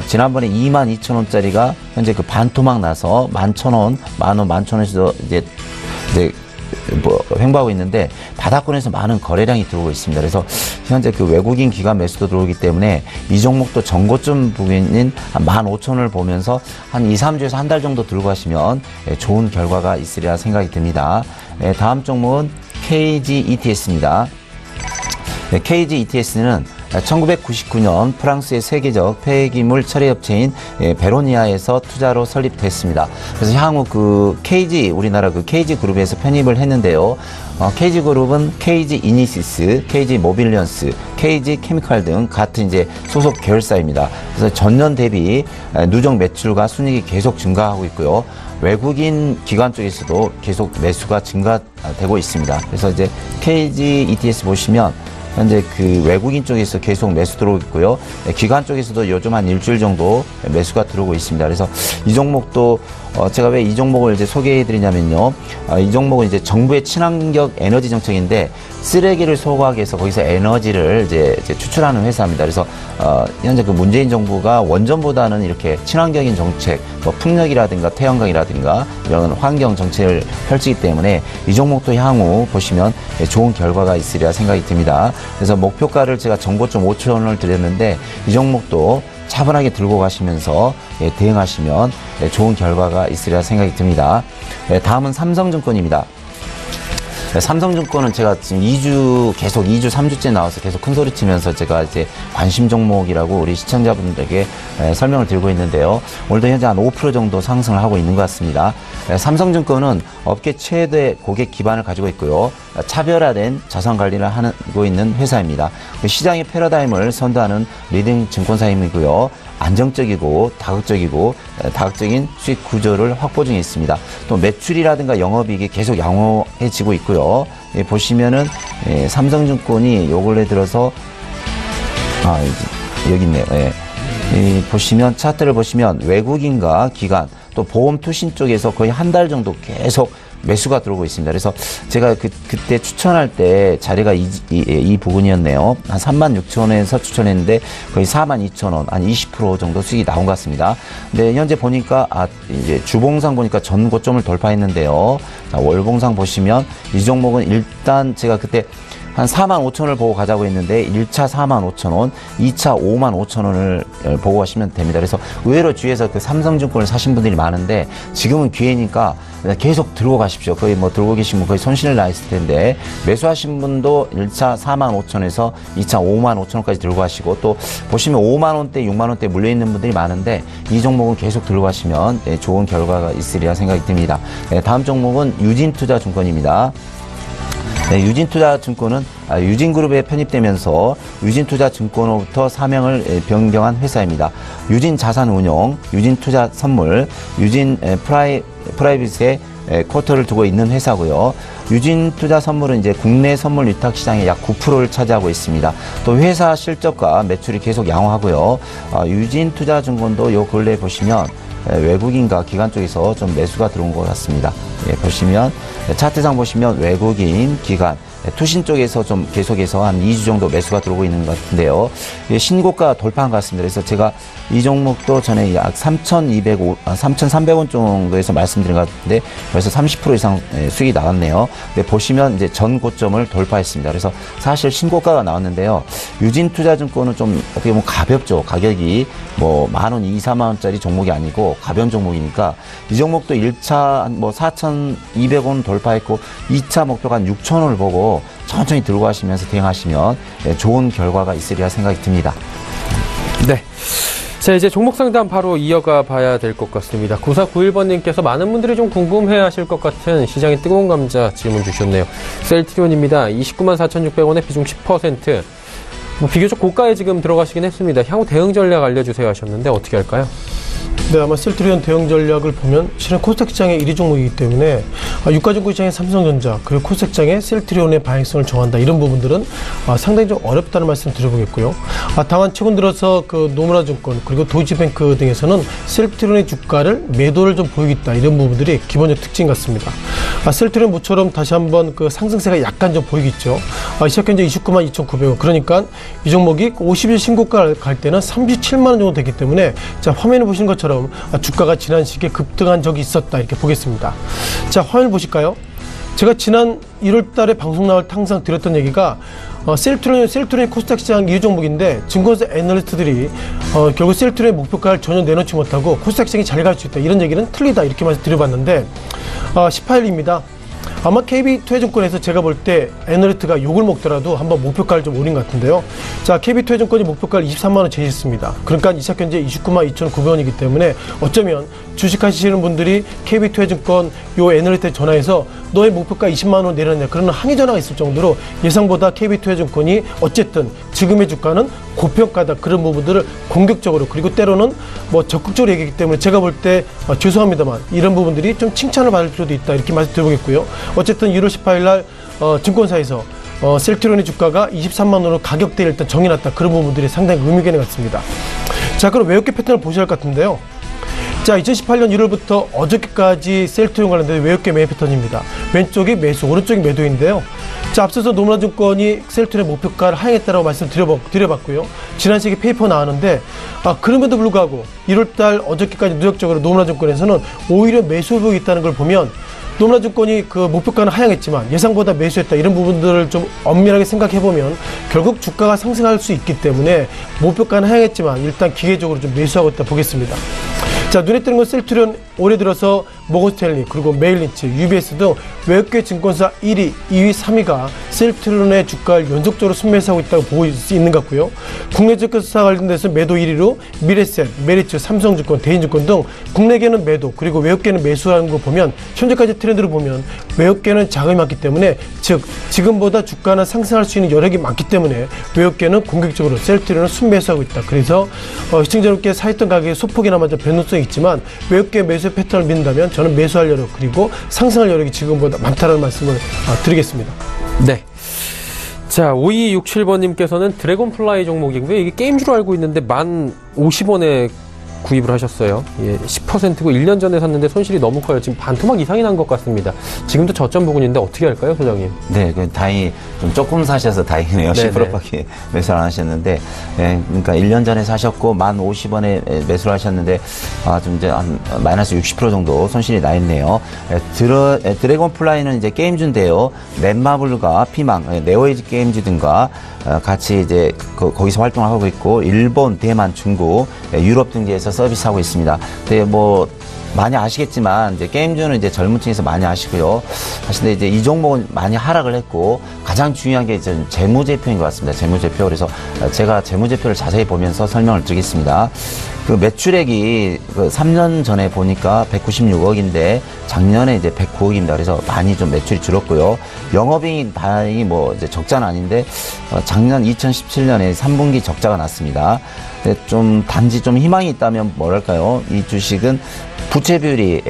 지난번에 22,000원짜리가 현재 그 반토막 나서 11,000원, 10,000원, 11,000원에서 이제 횡보하고 있는데 바닥권에서 많은 거래량이 들어오고 있습니다. 그래서 현재 그 외국인 기관 매수도 들어오기 때문에 이 종목도 전고점 부근인 한 15,000원을 보면서 한 2, 3주에서 한 달 정도 들고 가시면 좋은 결과가 있으리라 생각이 듭니다. 다음 종목은 KGETS입니다. KGETS는 1999년 프랑스의 세계적 폐기물 처리 업체인 베로니아에서 투자로 설립됐습니다. 그래서 향후 그 KG 우리나라 그 KG 그룹에서 편입을 했는데요. KG 그룹은 KG 이니시스, KG 모빌리언스, KG 케미칼 등 같은 이제 소속 계열사입니다. 그래서 전년 대비 누적 매출과 순이익이 계속 증가하고 있고요. 외국인 기관 쪽에서도 계속 매수가 증가되고 있습니다. 그래서 이제 KG ETS 보시면 현재 그 외국인 쪽에서 계속 매수 들어오고 있고요. 기관 쪽에서도 요즘 한 일주일 정도 매수가 들어오고 있습니다. 그래서 이 종목도 제가 왜 이 종목을 이제 소개해 드리냐면요. 이 종목은 이제 정부의 친환경 에너지 정책인데 쓰레기를 소각하기 위해서 거기서 에너지를 이제 추출하는 회사입니다. 그래서 현재 그 문재인 정부가 원전보다는 이렇게 친환경인 정책, 뭐 풍력이라든가 태양광이라든가 이런 환경 정책을 펼치기 때문에 이 종목도 향후 보시면 좋은 결과가 있으리라 생각이 듭니다. 그래서 목표가를 제가 전고점 5,000원을 드렸는데 이 종목도 차분하게 들고 가시면서 대응하시면 좋은 결과가 있으리라 생각이 듭니다. 다음은 삼성증권입니다. 삼성증권은 제가 지금 2주, 3주째 나와서 계속 큰 소리 치면서 제가 이제 관심 종목이라고 우리 시청자분들에게 설명을 드리고 있는데요. 오늘도 현재 한 5% 정도 상승을 하고 있는 것 같습니다. 삼성증권은 업계 최대 고객 기반을 가지고 있고요. 차별화된 자산 관리를 하고 있는 회사입니다. 시장의 패러다임을 선도하는 리딩 증권사임이고요. 안정적이고 다각적인 수익 구조를 확보 중에 있습니다. 또 매출이라든가 영업이익이 계속 양호해지고 있고요. 보시면은 삼성증권이 요 근래 들어서 여기 있네요. 보시면 차트를 보시면 외국인과 기관 또 보험 투신 쪽에서 거의 한 달 정도 계속 매수가 들어오고 있습니다. 그래서 제가 그때 추천할 때 자리가 이 부분이었네요. 한 36,000원에서 추천했는데 거의 42,000원, 한 20% 정도 수익이 나온 것 같습니다. 근데 현재 보니까 이제 주봉상 보니까 전 고점을 돌파했는데요. 자, 월봉상 보시면 이 종목은 일단 제가 그때 한 45,000원을 보고 가자고 했는데 1차 45,000원, 2차 55,000원을 보고 가시면 됩니다. 그래서 의외로 주위에서 그 삼성증권을 사신 분들이 많은데 지금은 기회니까 계속 들고 가십시오. 거의 뭐 들고 계시면 거의 손실을 나 있을 텐데 매수하신 분도 1차 45,000원에서 2차 55,000원까지 들고 가시고 또 보시면 5만원대, 6만원대 물려있는 분들이 많은데 이 종목은 계속 들고 가시면 좋은 결과가 있으리라 생각이 듭니다. 다음 종목은 유진투자증권입니다. 유진투자증권은 유진그룹에 편입되면서 유진투자증권으로부터 사명을 변경한 회사입니다. 유진자산운용, 유진투자선물, 유진 프라이빗의 쿼터를 두고 있는 회사고요. 유진투자선물은 이제 국내 선물 위탁 시장의 약 9%를 차지하고 있습니다. 또 회사 실적과 매출이 계속 양호하고요. 유진투자증권도 요 근래 보시면 외국인과 기관 쪽에서 좀 매수가 들어온 것 같습니다. 보시면 차트상 보시면 외국인, 기관, 투신 쪽에서 좀 계속해서 한 2주 정도 매수가 들어오고 있는 것 같은데요. 신고가 돌파한 것 같습니다. 그래서 제가 이 종목도 전에 약 3,300원 정도에서 말씀드린 것 같은데 벌써 30% 이상 수익이 나왔네요. 근데 보시면 이제 전 고점을 돌파했습니다. 그래서 사실 신고가가 나왔는데요. 유진투자증권은 좀 어떻게 보면 가볍죠. 가격이 뭐 10,000원, 2, 4만원짜리 종목이 아니고 가벼운 종목이니까 이 종목도 1차 뭐 4,200원 돌파했고 2차 목표가 한 6,000원을 보고 천천히 들고 가시면서 대응하시면 좋은 결과가 있으리라 생각이 듭니다. 네. 자, 이제 종목 상담 바로 이어가 봐야 될 것 같습니다. 9491번님께서 많은 분들이 좀 궁금해 하실 것 같은 시장의 뜨거운 감자 질문 주셨네요. 셀트리온입니다. 294,600원에 비중 10%. 비교적 고가에 지금 들어가시긴 했습니다. 향후 대응 전략 알려주세요 하셨는데 어떻게 할까요? 네, 아마 셀트리온 대응 전략을 보면 실은 코스닥 시장의 1위 종목이기 때문에 유가증권 시장의 삼성전자 그리고 코스닥 시장의 셀트리온의 방향성을 정한다 이런 부분들은 상당히 좀 어렵다는 말씀 드려보겠고요. 다만 최근 들어서 그 노무라증권 그리고 도이치뱅크 등에서는 셀트리온의 주가를 매도를 좀 보이고 있다 이런 부분들이 기본적 특징 같습니다. 셀트리온 모처럼 다시 한번 그 상승세가 약간 좀 보이겠죠. 시작 현재 292,900원 그러니까 이 종목이 50일 신고가 갈 때는 37만 원 정도 되기 때문에 자 화면에 보시는 것처럼 주가가 지난 시기에 급등한 적이 있었다 이렇게 보겠습니다. 자 화면 보실까요? 제가 지난 1월 달에 방송 나올 때 항상 드렸던 얘기가 셀트리온이 코스닥 시장 2위 종목인데 증권사 애널리스트들이 결국 셀트리온의 목표가를 전혀 내놓지 못하고 코스닥 시장이 잘 갈 수 있다 이런 얘기는 틀리다 이렇게 말씀드려봤는데 18일입니다. 아마 KB투자증권에서 제가 볼 때 애널리스트가 욕을 먹더라도 한번 목표가를 좀 올린 것 같은데요. 자, KB투자증권이 목표가를 23만 원 제시했습니다. 그러니까 이차 현재 292,900원이기 때문에 어쩌면 주식하시는 분들이 KB투자증권 요 애널리스트에 전화해서 너의 목표가 20만 원 내렸냐 그런 항의 전화가 있을 정도로 예상보다 KB투자증권이 어쨌든 지금의 주가는 고평가다 그런 부분들을 공격적으로 그리고 때로는 뭐 적극적으로 얘기하기 때문에 제가 볼 때 죄송합니다만 이런 부분들이 좀 칭찬을 받을 필요도 있다 이렇게 말씀드려보겠고요. 어쨌든 1월 18일 날 증권사에서 셀트리온의 주가가 23만 원으로 가격대를 일단 정해놨다 그런 부분들이 상당히 의미가 있는 것 같습니다. 자, 그럼 외국계 패턴을 보셔야 할 것 같은데요. 자, 2018년 1월부터 어저께까지 셀트리온 관련된 외국계 매매 패턴입니다. 왼쪽이 매수, 오른쪽이 매도인데요. 자, 앞서서 노무라증권이 셀트리온의 목표가를 하향했다라고 말씀드려봤고요. 지난 시기 페이퍼 나왔는데 그럼에도 불구하고 1월달 어저께까지 누적적으로 노무라증권에서는 오히려 매수 보고 있다는 걸 보면 노무라증권이 그 목표가는 하향했지만 예상보다 매수했다 이런 부분들을 좀 엄밀하게 생각해보면 결국 주가가 상승할 수 있기 때문에 목표가는 하향했지만 일단 기계적으로 좀 매수하고 있다 보겠습니다. 자, 눈에 띄는 건 셀트리온 올해 들어서 모건스탠리 그리고 메일린치, UBS 등 외국계 증권사 1위, 2위, 3위가 셀트리온의 주가를 연속적으로 순매수하고 있다고 보고 있는 것 같고요. 국내 증권사 관련돼서 매도 1위로 미래셋, 메리츠, 삼성증권, 대인증권 등 국내계는 매도 그리고 외국계는 매수하는 거 보면 현재까지 트렌드를 보면 외국계는 자금이 많기 때문에 즉 지금보다 주가는 상승할 수 있는 여력이 많기 때문에 외국계는 공격적으로 셀트리온을 순매수하고 있다. 그래서 시청자 여러분께 사했던 가격의 소폭이나마 좀 변동성이 있지만 외국계 매수 패턴을 믿는다면 저는 매수할 여력 그리고 상승할 여력이 지금보다 많다는 말씀을 드리겠습니다. 네. 자, 5267번님께서는 드래곤플라이 종목이고요. 이게 게임주로 알고 있는데 1,050원에 구입을 하셨어요. 예, 10%고 1년 전에 샀는데 손실이 너무 커요. 지금 반토막 이상이 난 것 같습니다. 지금도 저점 부근인데 어떻게 할까요, 소장님? 네, 다행히 좀 조금 사셔서 다행이네요. 10%밖에 매수를 안 하셨는데, 예, 그러니까 1년 전에 사셨고 1,050원에 매수를 하셨는데, 좀 이제 한 마이너스 60% 정도 손실이 나 있네요. 드래곤플라이는 이제 게임주인데요. 넷마블과 피망, 네오에이지 게임즈 등과 같이 이제 거기서 활동을 하고 있고 일본, 대만, 중국, 유럽 등지에서 서비스하고 있습니다. 근데 뭐 많이 아시겠지만 이제 게임주는 이제 젊은 층에서 많이 아시고요. 사실 이제 이 종목은 많이 하락을 했고 가장 중요한 게 이제 재무제표인 것 같습니다. 재무제표. 그래서 제가 재무제표를 자세히 보면서 설명을 드리겠습니다. 그 매출액이 3년 전에 보니까 196억인데 작년에 이제 109억입니다. 그래서 많이 좀 매출이 줄었고요. 영업이익 다행히 뭐 이제 적자는 아닌데 작년 2017년에 3분기 적자가 났습니다. 근데 좀 단지 좀 희망이 있다면 뭐랄까요? 이 주식은 부채 비율이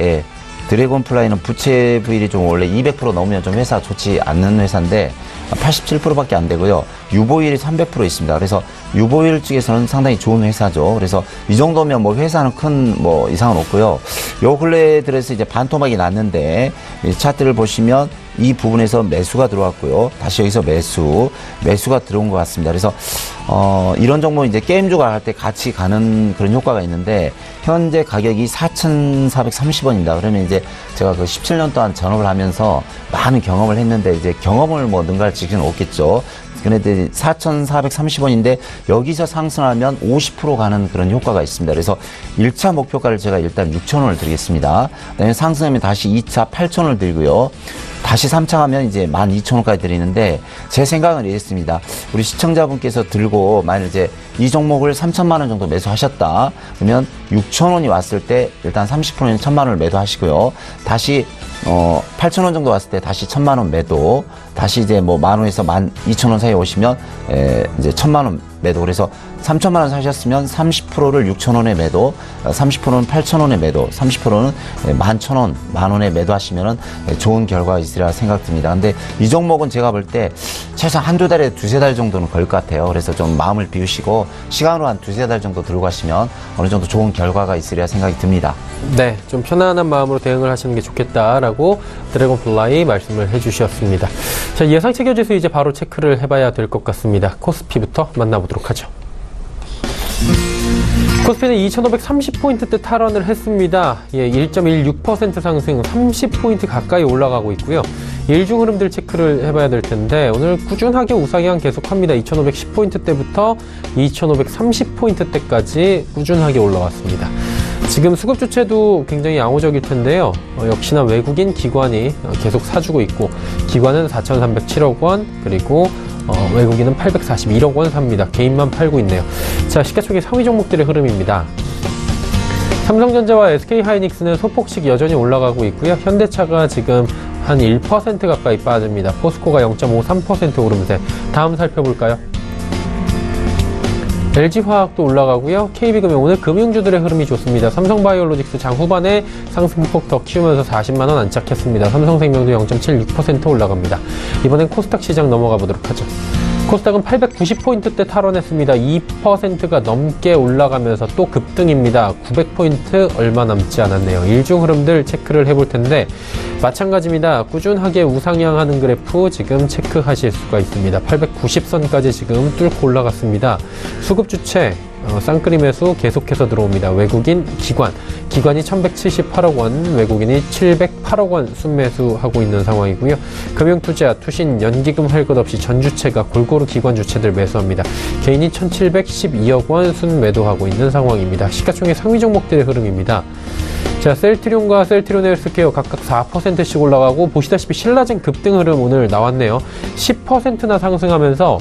드래곤플라이는 부채 비율이 좀 원래 200% 넘으면 좀 회사 좋지 않는 회사인데 87%밖에 안 되고요. 유보율이 300% 있습니다. 그래서 유보율 쪽에서는 상당히 좋은 회사죠. 그래서 이 정도면 뭐 회사는 큰 뭐 이상은 없고요. 요 근래에 들어서 이제 반토막이 났는데 이 차트를 보시면 이 부분에서 매수가 들어왔고요. 다시 여기서 매수가 들어온 것 같습니다. 그래서 이런 종목 이제 게임주가 할 때 같이 가는 그런 효과가 있는데 현재 가격이 4,430원입니다. 그러면 이제 제가 그 17년 동안 전업을 하면서 많은 경험을 했는데 이제 경험을 뭐 능가할 지경은 없겠죠. 근데 4,430원인데 여기서 상승하면 50% 가는 그런 효과가 있습니다. 그래서 1차 목표가를 제가 일단 6,000원을 드리겠습니다. 그다음에 상승하면 다시 2차 8,000원을 드리고요. 다시 3차 하면 이제 12,000원까지 드리는데 제 생각은 이랬습니다. 우리 시청자분께서 들고 만약 이제 이 종목을 3천만 원 정도 매수하셨다. 그러면 6,000원이 왔을 때 일단 30%는 1,000만 원을 매도하시고요. 다시 8,000원 정도 왔을 때 다시 1,000만 원 매도. 다시 이제 뭐 10,000원에서 12,000원 사이에 오시면 이제 1,000만 원 매도. 그래서 3천만 원 사셨으면 30%를 6,000원에 매도, 30%는 8,000원에 매도, 30%는 11,000원, 10,000원에 매도하시면은 좋은 결과가 있으리라 생각됩니다. 근데 이 종목은 제가 볼 때 최소한 한두 달에 두세 달 정도는 걸릴 것 같아요. 그래서 좀 마음을 비우시고 시간으로 한 두세 달 정도 들고 가시면 어느 정도 좋은 결과가 있으리라 생각이 듭니다. 네, 좀 편안한 마음으로 대응을 하시는 게 좋겠다라고 드래곤플라이 말씀을 해주셨습니다. 자, 예상치 교지수 이제 바로 체크를 해봐야 될 것 같습니다. 코스피부터 만나보도록 하죠. 코스피는 2,530포인트대 탈원을 했습니다. 1.16% 상승, 30포인트 가까이 올라가고 있고요. 일중 흐름들 체크를 해봐야 될 텐데 오늘 꾸준하게 우상향 계속합니다. 2,510포인트대부터 2,530포인트대까지 꾸준하게 올라왔습니다. 지금 수급 주체도 굉장히 양호적일 텐데요. 역시나 외국인 기관이 계속 사주고 있고 기관은 4,307억 원 그리고 외국인은 841억 원 삽니다. 개인만 팔고 있네요. 자, 시가총액 상위 종목들의 흐름입니다. 삼성전자와 SK하이닉스는 소폭씩 여전히 올라가고 있고요. 현대차가 지금 한 1% 가까이 빠집니다. 포스코가 0.53% 오름세. 다음 살펴볼까요? LG화학도 올라가고요. KB금융 오늘 금융주들의 흐름이 좋습니다. 삼성바이오로직스 장 후반에 상승폭 더 키우면서 40만원 안착했습니다. 삼성생명도 0.76% 올라갑니다. 이번엔 코스닥 시장 넘어가 보도록 하죠. 코스닥은 890포인트대 탈원했습니다. 2%가 넘게 올라가면서 또 급등입니다. 900포인트 얼마 남지 않았네요. 일중 흐름들 체크를 해볼 텐데 마찬가지입니다. 꾸준하게 우상향하는 그래프 지금 체크하실 수가 있습니다. 890선까지 지금 뚫고 올라갔습니다. 수급 주체 쌍끌이 매수 계속해서 들어옵니다. 외국인 기관이 1,178억 원, 외국인이 708억 원 순매수하고 있는 상황이고요. 금융투자, 투신, 연기금 할 것 없이 전 주체가 골고루 기관 주체들 매수합니다. 개인이 1,712억 원 순매도하고 있는 상황입니다. 시가총액 상위 종목들의 흐름입니다. 자, 셀트리온과 셀트리온 헬스케어 각각 4%씩 올라가고 보시다시피 신라젠 급등 흐름 오늘 나왔네요. 10%나 상승하면서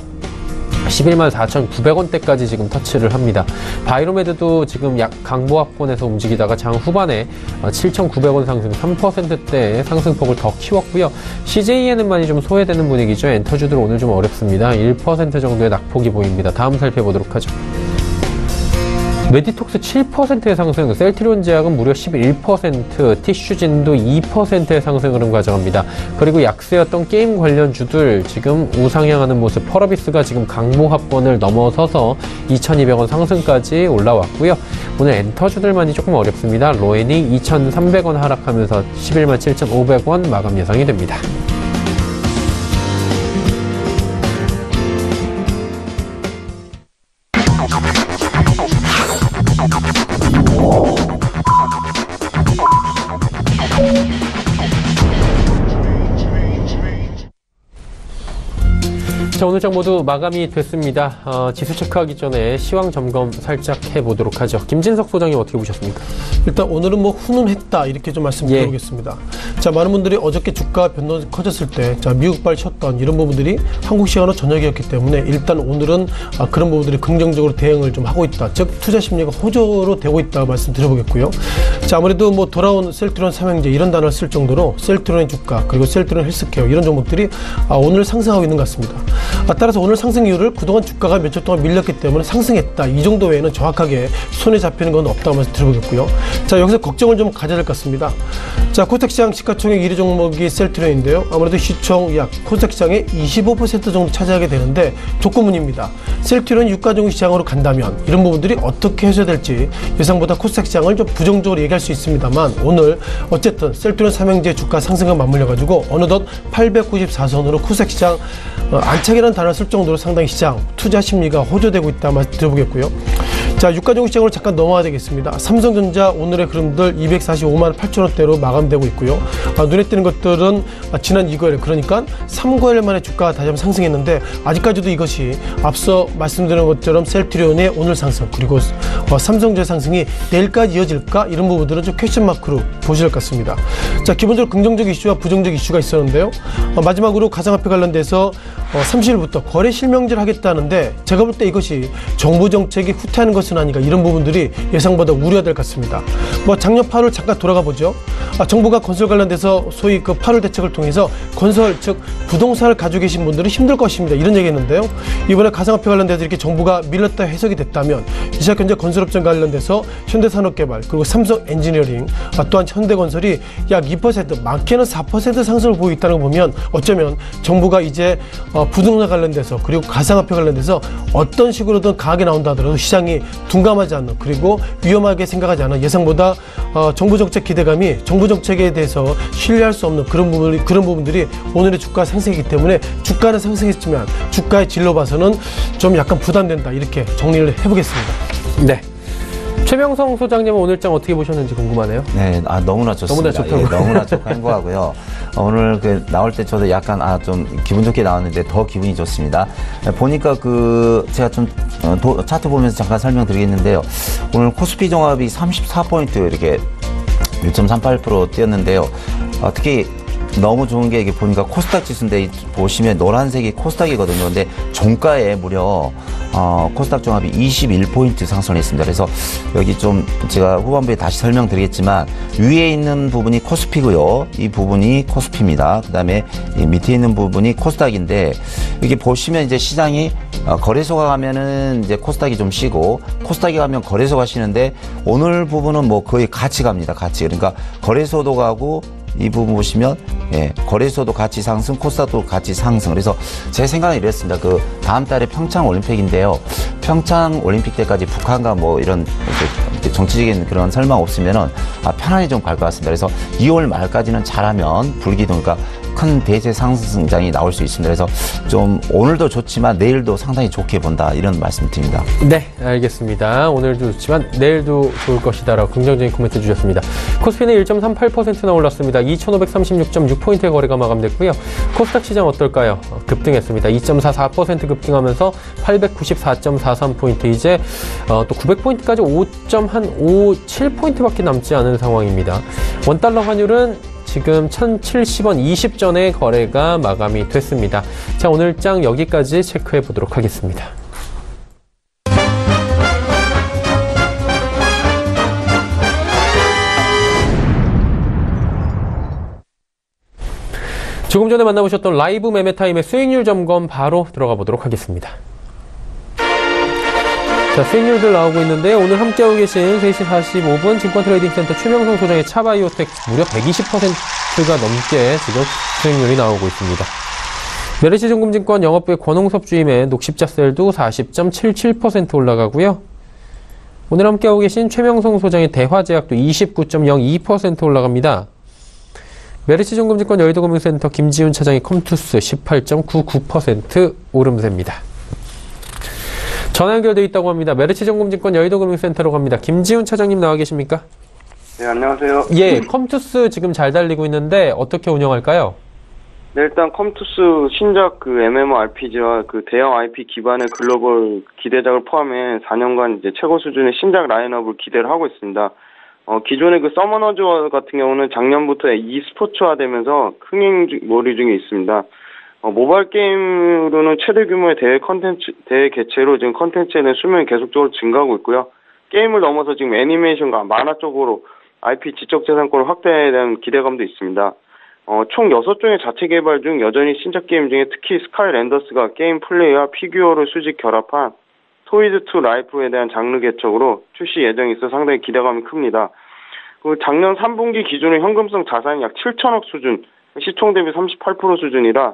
114,900원대까지 지금 터치를 합니다. 바이로메드도 지금 약 강보합권에서 움직이다가 장 후반에 7,900원 상승 3%대의 상승폭을 더 키웠고요. CJENM만이 좀 소외되는 분위기죠. 엔터주들 오늘 좀 어렵습니다. 1% 정도의 낙폭이 보입니다. 다음 살펴보도록 하죠. 메디톡스 7%의 상승, 셀트리온 제약은 무려 11%, 티슈진도 2%의 상승 흐름 가져갑니다. 그리고 약세였던 게임 관련주들 지금 우상향하는 모습, 펄어비스가 지금 강보합권을 넘어서서 2,200원 상승까지 올라왔고요. 오늘 엔터주들만이 조금 어렵습니다. 로엔이 2,300원 하락하면서 117,500원 마감 예상이 됩니다. 자, 오늘 장 모두 마감이 됐습니다. 지수 체크하기 전에 시황 점검 살짝 해보도록 하죠. 김진석 소장님 어떻게 보셨습니까? 일단 오늘은 뭐 훈훈했다 이렇게 좀 말씀드리겠습니다. 자, 많은 분들이 어저께 주가 변동이 커졌을 때 미국발 쳤던 이런 부분들이 한국 시간으로 저녁이었기 때문에 일단 오늘은 그런 부분들이 긍정적으로 대응을 좀 하고 있다. 즉 투자 심리가 호조로 되고 있다 말씀드려보겠고요. 자, 아무래도 뭐 돌아온 셀트리온 삼형제 이런 단어를 쓸 정도로 셀트리온의 주가 그리고 셀트리온 헬스케어 이런 종목들이 오늘 상승하고 있는 것 같습니다. 따라서 오늘 상승 이유를 그동안 주가가 며칠 동안 밀렸기 때문에 상승했다. 이 정도 외에는 정확하게 손에 잡히는 건 없다고 말씀 드려보겠고요. 자, 여기서 걱정을 좀 가져야 될 것 같습니다. 자, 코스닥시장 시가총액 1위 종목이 셀트리온인데요. 아무래도 시총 약 코스닥시장의 25% 정도 차지하게 되는데 조건문입니다. 셀트리온 유가종시장으로 간다면 이런 부분들이 어떻게 해소될지 예상보다 코스닥시장을 좀 부정적으로 얘기할 수 있습니다만 오늘 어쨌든 셀트리온 삼형제 주가 상승과 맞물려가지고 어느덧 894선으로 코스닥시장 안착이라는 단어를 쓸 정도로 상당히 시장 투자 심리가 호조되고 있다 말씀 드려보겠고요. 자, 유가종 시장으로 잠깐 넘어가야 되겠습니다. 삼성전자 오늘의 흐름들 245만 8천 원대로 마감되고 있고요. 눈에 띄는 것들은 지난 2거일, 그러니까 3거일 만에 주가가 다시 한번 상승했는데 아직까지도 이것이 앞서 말씀드린 것처럼 셀트리온의 오늘 상승 그리고 삼성전자 상승이 내일까지 이어질까? 이런 부분들은 좀 퀘스천 마크로 보실 것 같습니다. 자, 기본적으로 긍정적 이슈와 부정적 이슈가 있었는데요. 마지막으로 가상화폐 관련돼서 30일부터 거래 실명제를 하겠다는데 제가 볼 때 이것이 정부 정책이 후퇴하는 것은 아닌가, 이런 부분들이 예상보다 우려될 것 같습니다. 작년 8월 잠깐 돌아가 보죠. 정부가 건설 관련돼서 소위 그 8월 대책을 통해서 건설, 즉 부동산을 가지고 계신 분들은 힘들 것입니다, 이런 얘기했는데요. 이번에 가상화폐 관련돼서 이렇게 정부가 밀렸다 해석이 됐다면 이 시각 현재 건설업종 관련돼서 현대산업개발 그리고 삼성 엔지니어링 또한 현대건설이 약 2%, 많게는 4% 상승을 보이고 있다는 걸 보면 어쩌면 정부가 이제 부동산 관련돼서 그리고 가상화폐 관련돼서 어떤 식으로든 강하게 나온다 하더라도 시장이 둔감하지 않는, 그리고 위험하게 생각하지 않은, 예상보다 정부 정책 기대감이 정부 정책에 대해서 신뢰할 수 없는 그런 부분들이 오늘의 주가 상승이기 때문에 주가는 상승했지만 주가의 질로 봐서는 좀 약간 부담된다, 이렇게 정리를 해보겠습니다. 네. 최명성 소장님은 오늘장 어떻게 보셨는지 궁금하네요. 네, 너무나 좋습니다. 너무나 좋다고요. 예, 너무나 좋고 행복하고요. 오늘 나올 때 저도 약간 좀 기분 좋게 나왔는데 더 기분이 좋습니다. 보니까 제가 좀 차트 보면서 잠깐 설명드리겠는데요. 오늘 코스피 종합이 34포인트 이렇게 1.38% 뛰었는데요. 특히 너무 좋은 게 이게 보니까 코스닥 지수인데 보시면 노란색이 코스닥이거든요. 근데 종가에 무려 코스닥 종합이 21포인트 상승했습니다. 그래서 여기 좀 제가 후반부에 다시 설명드리겠지만 위에 있는 부분이 코스피고요. 이 부분이 코스피입니다. 그 다음에 이 밑에 있는 부분이 코스닥인데 이렇게 보시면 이제 시장이 거래소가 가면은 이제 코스닥이 좀 쉬고 코스닥이 가면 거래소가 쉬는데 오늘 부분은 뭐 거의 같이 갑니다. 같이. 그러니까 거래소도 가고 이 부분 보시면 거래소도 같이 상승, 코스닥도 같이 상승. 그래서 제 생각은 이랬습니다. 다음 달에 평창 올림픽인데요. 평창 올림픽 때까지 북한과 뭐 이런 정치적인 그런 설명 없으면은 편안히 좀 갈 것 같습니다. 그래서 2월 말까지는 잘하면 불기둥, 그러니까 큰 대세 상승장이 나올 수 있습니다. 그래서 좀 오늘도 좋지만 내일도 상당히 좋게 본다, 이런 말씀드립니다. 네, 알겠습니다. 오늘도 좋지만 내일도 좋을 것이다라고 긍정적인 코멘트 주셨습니다. 코스피는 1.38%나 올랐습니다. 2,536.6포인트의 거래가 마감됐고요. 코스닥 시장 어떨까요? 급등했습니다. 2.44% 급등하면서 894.43포인트, 이제 또 900포인트까지 5.57포인트밖에 남지 않은 상황입니다. 원달러 환율은 지금 1,070원 20전에 거래가 마감이 됐습니다. 자, 오늘장 여기까지 체크해 보도록 하겠습니다. 조금 전에 만나보셨던 라이브 매매타임의 수익률 점검 바로 들어가 보도록 하겠습니다. 자, 수익률들 나오고 있는데요. 오늘 함께하고 계신 3시 45분 증권트레이딩센터 최명성 소장의 차바이오텍 무려 120%가 넘게 지금 수익률이 나오고 있습니다. 메리츠증권증권 영업부의 권홍섭 주임의 녹십자셀도 40.77% 올라가고요. 오늘 함께하고 계신 최명성 소장의 대화제약도 29.02% 올라갑니다. 메리츠증권증권 여의도금융센터 김지훈 차장의 컴투스 18.99% 오름세입니다. 전화 연결되어 있다고 합니다. 메리츠증권증권 여의도금융센터로 갑니다. 김지훈 차장님 나와 계십니까? 네, 안녕하세요. 예, 컴투스 지금 잘 달리고 있는데 어떻게 운영할까요? 네, 일단 컴투스 신작 MMORPG와 대형 IP 기반의 글로벌 기대작을 포함해 4년간 이제 최고 수준의 신작 라인업을 기대를 하고 있습니다. 기존의 서머너즈 같은 경우는 작년부터 e스포츠화되면서 흥행몰이 중에 있습니다. 모바일 게임으로는 최대 규모의 대회 개최로 지금 컨텐츠에 대한 수명이 계속적으로 증가하고 있고요. 게임을 넘어서 지금 애니메이션과 만화 쪽으로 IP 지적재산권을 확대에 대한 기대감도 있습니다. 총 6종의 자체 개발 중 여전히 신작 게임 중에 특히 스카이랜더스가 게임 플레이와 피규어를 수직 결합한 토이즈 투 라이프에 대한 장르 개척으로 출시 예정이 있어 상당히 기대감이 큽니다. 작년 3분기 기준의 현금성 자산이 약 7천억 수준, 시총 대비 38% 수준이라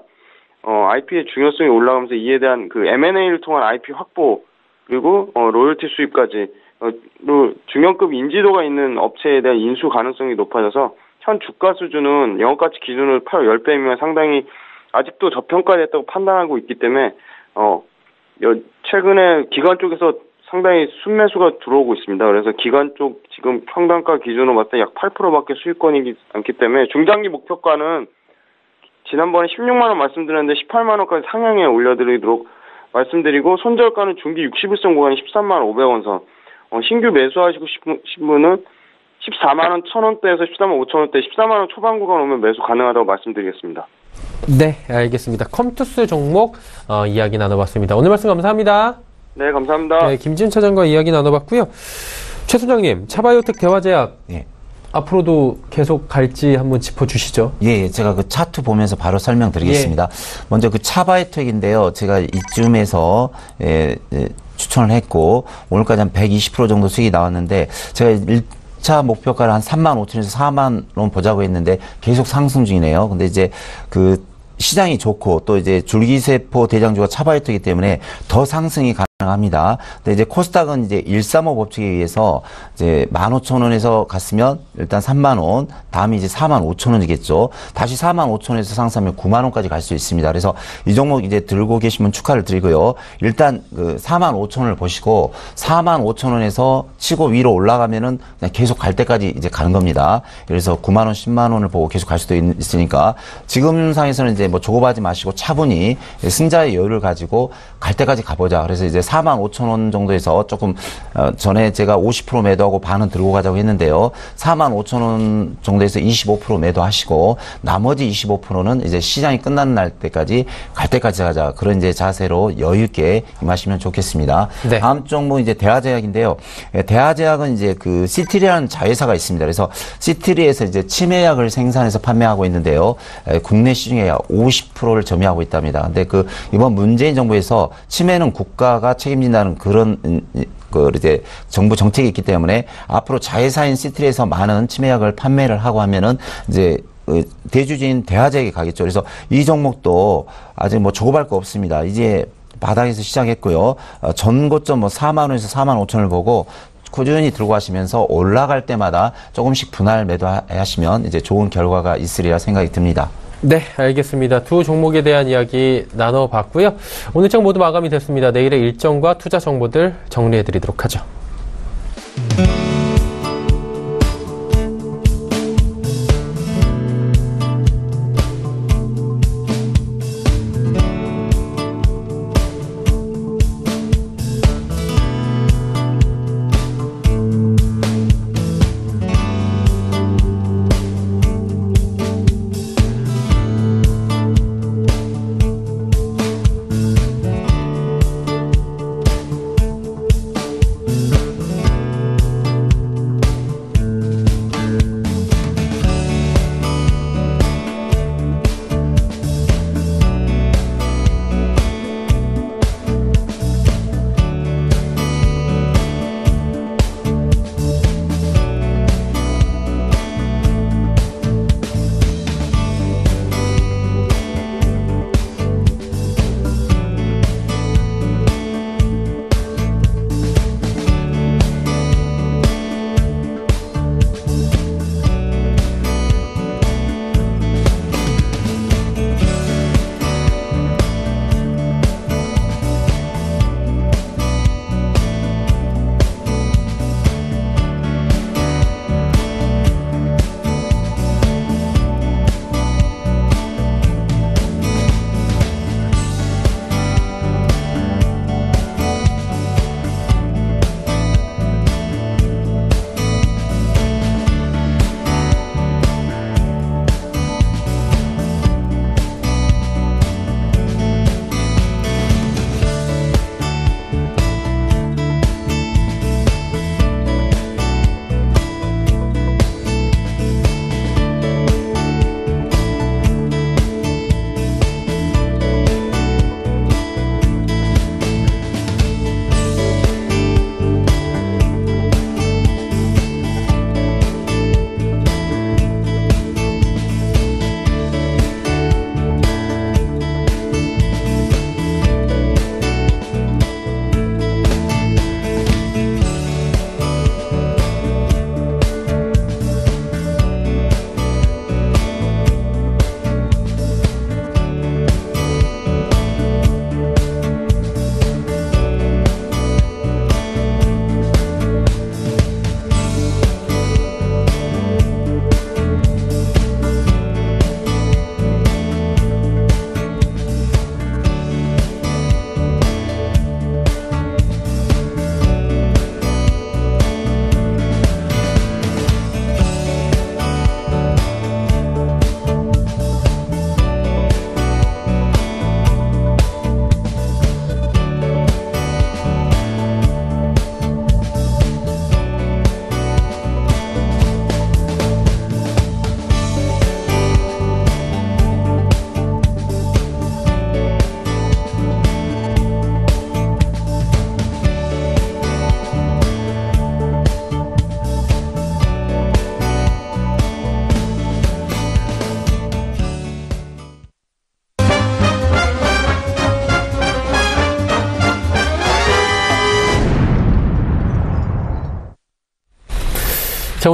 IP의 중요성이 올라가면서 이에 대한 M&A를 통한 IP 확보 그리고 로열티 수입까지 중형급 인지도가 있는 업체에 대한 인수 가능성이 높아져서 현 주가 수준은 영업가치 기준으로 10배이면 상당히 아직도 저평가됐다고 판단하고 있기 때문에 최근에 기관 쪽에서 상당히 순매수가 들어오고 있습니다. 그래서 기관 쪽 지금 평단가 기준으로 봤을 때 약 8%밖에 수익권이 않기 때문에 중장기 목표가는 지난번에 16만 원 말씀드렸는데 18만 원까지 상향해 올려드리도록 말씀드리고 손절가는 중기 61선 구간이 13만 500원 선. 신규 매수하시고 싶은 분은 14만 원 1,000원대에서 14만 5천원대 14만 원 초반 구간 오면 매수 가능하다고 말씀드리겠습니다. 네, 알겠습니다. 컴투스 종목 이야기 나눠봤습니다. 오늘 말씀 감사합니다. 네, 감사합니다. 네, 김지은 차장과 이야기 나눠봤고요. 최 소장님, 차바이오텍 대화제약 예. 앞으로도 계속 갈지 한번 짚어주시죠. 예, 제가 그 차트 보면서 바로 설명드리겠습니다. 먼저 그 차바이오텍인데요. 제가 이쯤에서 추천을 했고 오늘까지 한 120% 정도 수익이 나왔는데 제가 1차 목표가를 한 3만 5천에서 4만 원 보자고 했는데 계속 상승 중이네요. 근데 이제 그 시장이 좋고 또 이제 줄기세포 대장주가 차바이오텍이기 때문에 더 상승이 가능합니다. 근데 이제 코스닥은 이제 135 법칙에 의해서 이제 15,000원에서 갔으면 일단 3만원, 다음이 이제 45,000원이겠죠. 다시 45,000원에서 상승하면 9만원까지 갈 수 있습니다. 그래서 이 종목 이제 들고 계시면 축하를 드리고요. 일단 그 45,000원을 보시고 45,000원에서 치고 위로 올라가면은 그냥 계속 갈 때까지 이제 가는 겁니다. 그래서 9만원, 10만원을 보고 계속 갈 수도 있으니까 지금 상에서는 이제 뭐 조급하지 마시고 차분히 승자의 여유를 가지고 갈 때까지 가보자. 그래서 이제 45,000원 정도에서 조금 전에 제가 50% 매도하고 반은 들고 가자고 했는데요. 45,000원 정도에서 25% 매도하시고 나머지 25%는 이제 시장이 끝나는 날 때까지 갈 때까지 가자. 그런 이제 자세로 여유 있게 임하시면 좋겠습니다. 네. 다음 종목 이제 대하제약인데요. 대하제약은 이제 그 시트리라는 자회사가 있습니다. 그래서 시트리에서 이제 치매약을 생산해서 판매하고 있는데요. 국내 시중에 50%를 점유하고 있답니다. 근데 그 이번 문재인 정부에서 치매는 국가가 책임진다는 그런 그 이제 정부 정책이 있기 때문에 앞으로 자회사인 시트리에서 많은 치매약을 판매를 하고 하면은 이제 대주주인 대하제약에 가겠죠. 그래서 이 종목도 아직 뭐 조급할 거 없습니다. 이제 바닥에서 시작했고요. 전고점 뭐 4만 원에서 4만 5천을 보고 꾸준히 들고 가시면서 올라갈 때마다 조금씩 분할 매도하시면 이제 좋은 결과가 있으리라 생각이 듭니다. 네, 알겠습니다. 두 종목에 대한 이야기 나눠봤고요. 오늘 장 모두 마감이 됐습니다. 내일의 일정과 투자 정보들 정리해드리도록 하죠.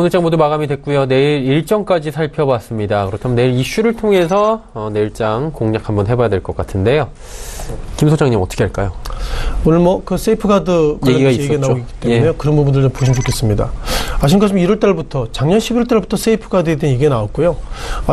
오늘 장 모두 마감이 됐고요. 내일 일정까지 살펴봤습니다. 그렇다면 내일 이슈를 통해서 내일 장 공략 한번 해봐야 될 것 같은데요. 김 소장님 어떻게 할까요? 오늘 그 세이프가드 얘기가 나오기 때문에 예. 그런 부분들 좀 보시면 좋겠습니다. 아시는 것처럼 1월 달부터 작년 11월 달부터 세이프가드에 대한 얘기가 나왔고요.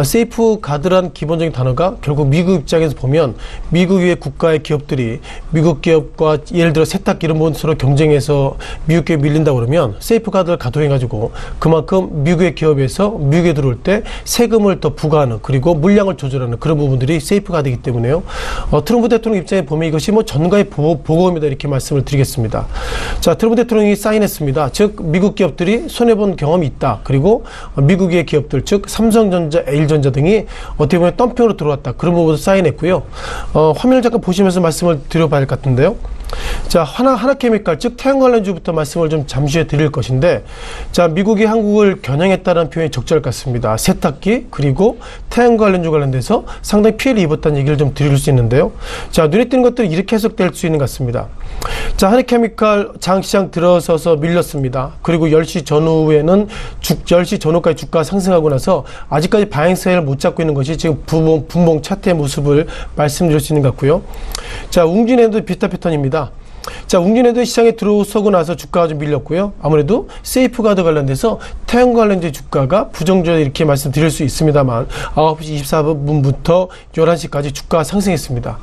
세이프가드란 기본적인 단어가 결국 미국 입장에서 보면 미국 외 국가의 기업들이 미국 기업과 예를 들어 세탁기 이런 부분 서로 경쟁해서 미국 기업에 밀린다 그러면 세이프가드를 가동해가지고 그만큼 미국의 기업에서 미국에 들어올 때 세금을 더 부과하는 그리고 물량을 조절하는 그런 부분들이 세이프가드이기 때문에요. 트럼프 대통령 입장에 보면 이것이 전가의 보고입니다. 이렇게 말씀을 드리겠습니다. 자, 트럼프 대통령이 사인했습니다. 즉 미국 기업들이 손해본 경험이 있다. 그리고 미국의 기업들 즉 삼성전자, LG전자 등이 어떻게 보면 덤핑으로 들어왔다. 그런 부분도 사인했고요. 화면을 잠깐 보시면서 말씀을 드려봐야 할 것 같은데요. 자, 하나케미칼 즉 태양관련주부터 말씀을 좀 잠시 후에 드릴 것인데, 자, 미국이 한국을 겨냥했다는 표현이 적절할 것 같습니다. 세탁기 그리고 태양관련주 관련돼서 상당히 피해를 입었다는 얘기를 좀 드릴 수 있는데요. 자, 눈에 띄는 것들이 이렇게 해석될 수 있는 것 같습니다. 자, 하나케미칼 장시장 들어서서 밀렸습니다. 그리고 10시 전후에는 10시 전후까지 주가가 상승하고 나서 아직까지 방향성을 못 잡고 있는 것이 지금 분봉 차트의 모습을 말씀드릴 수 있는 것 같고요. 자, 웅진에도 비슷한 패턴입니다. 자, 웅진에도 시장에 들어서고 나서 주가가 좀 밀렸고요. 아무래도 세이프가드 관련돼서 태양 관련주 주가가 부정적으로 이렇게 말씀드릴 수 있습니다만 9시 24분부터 11시까지 주가가 상승했습니다.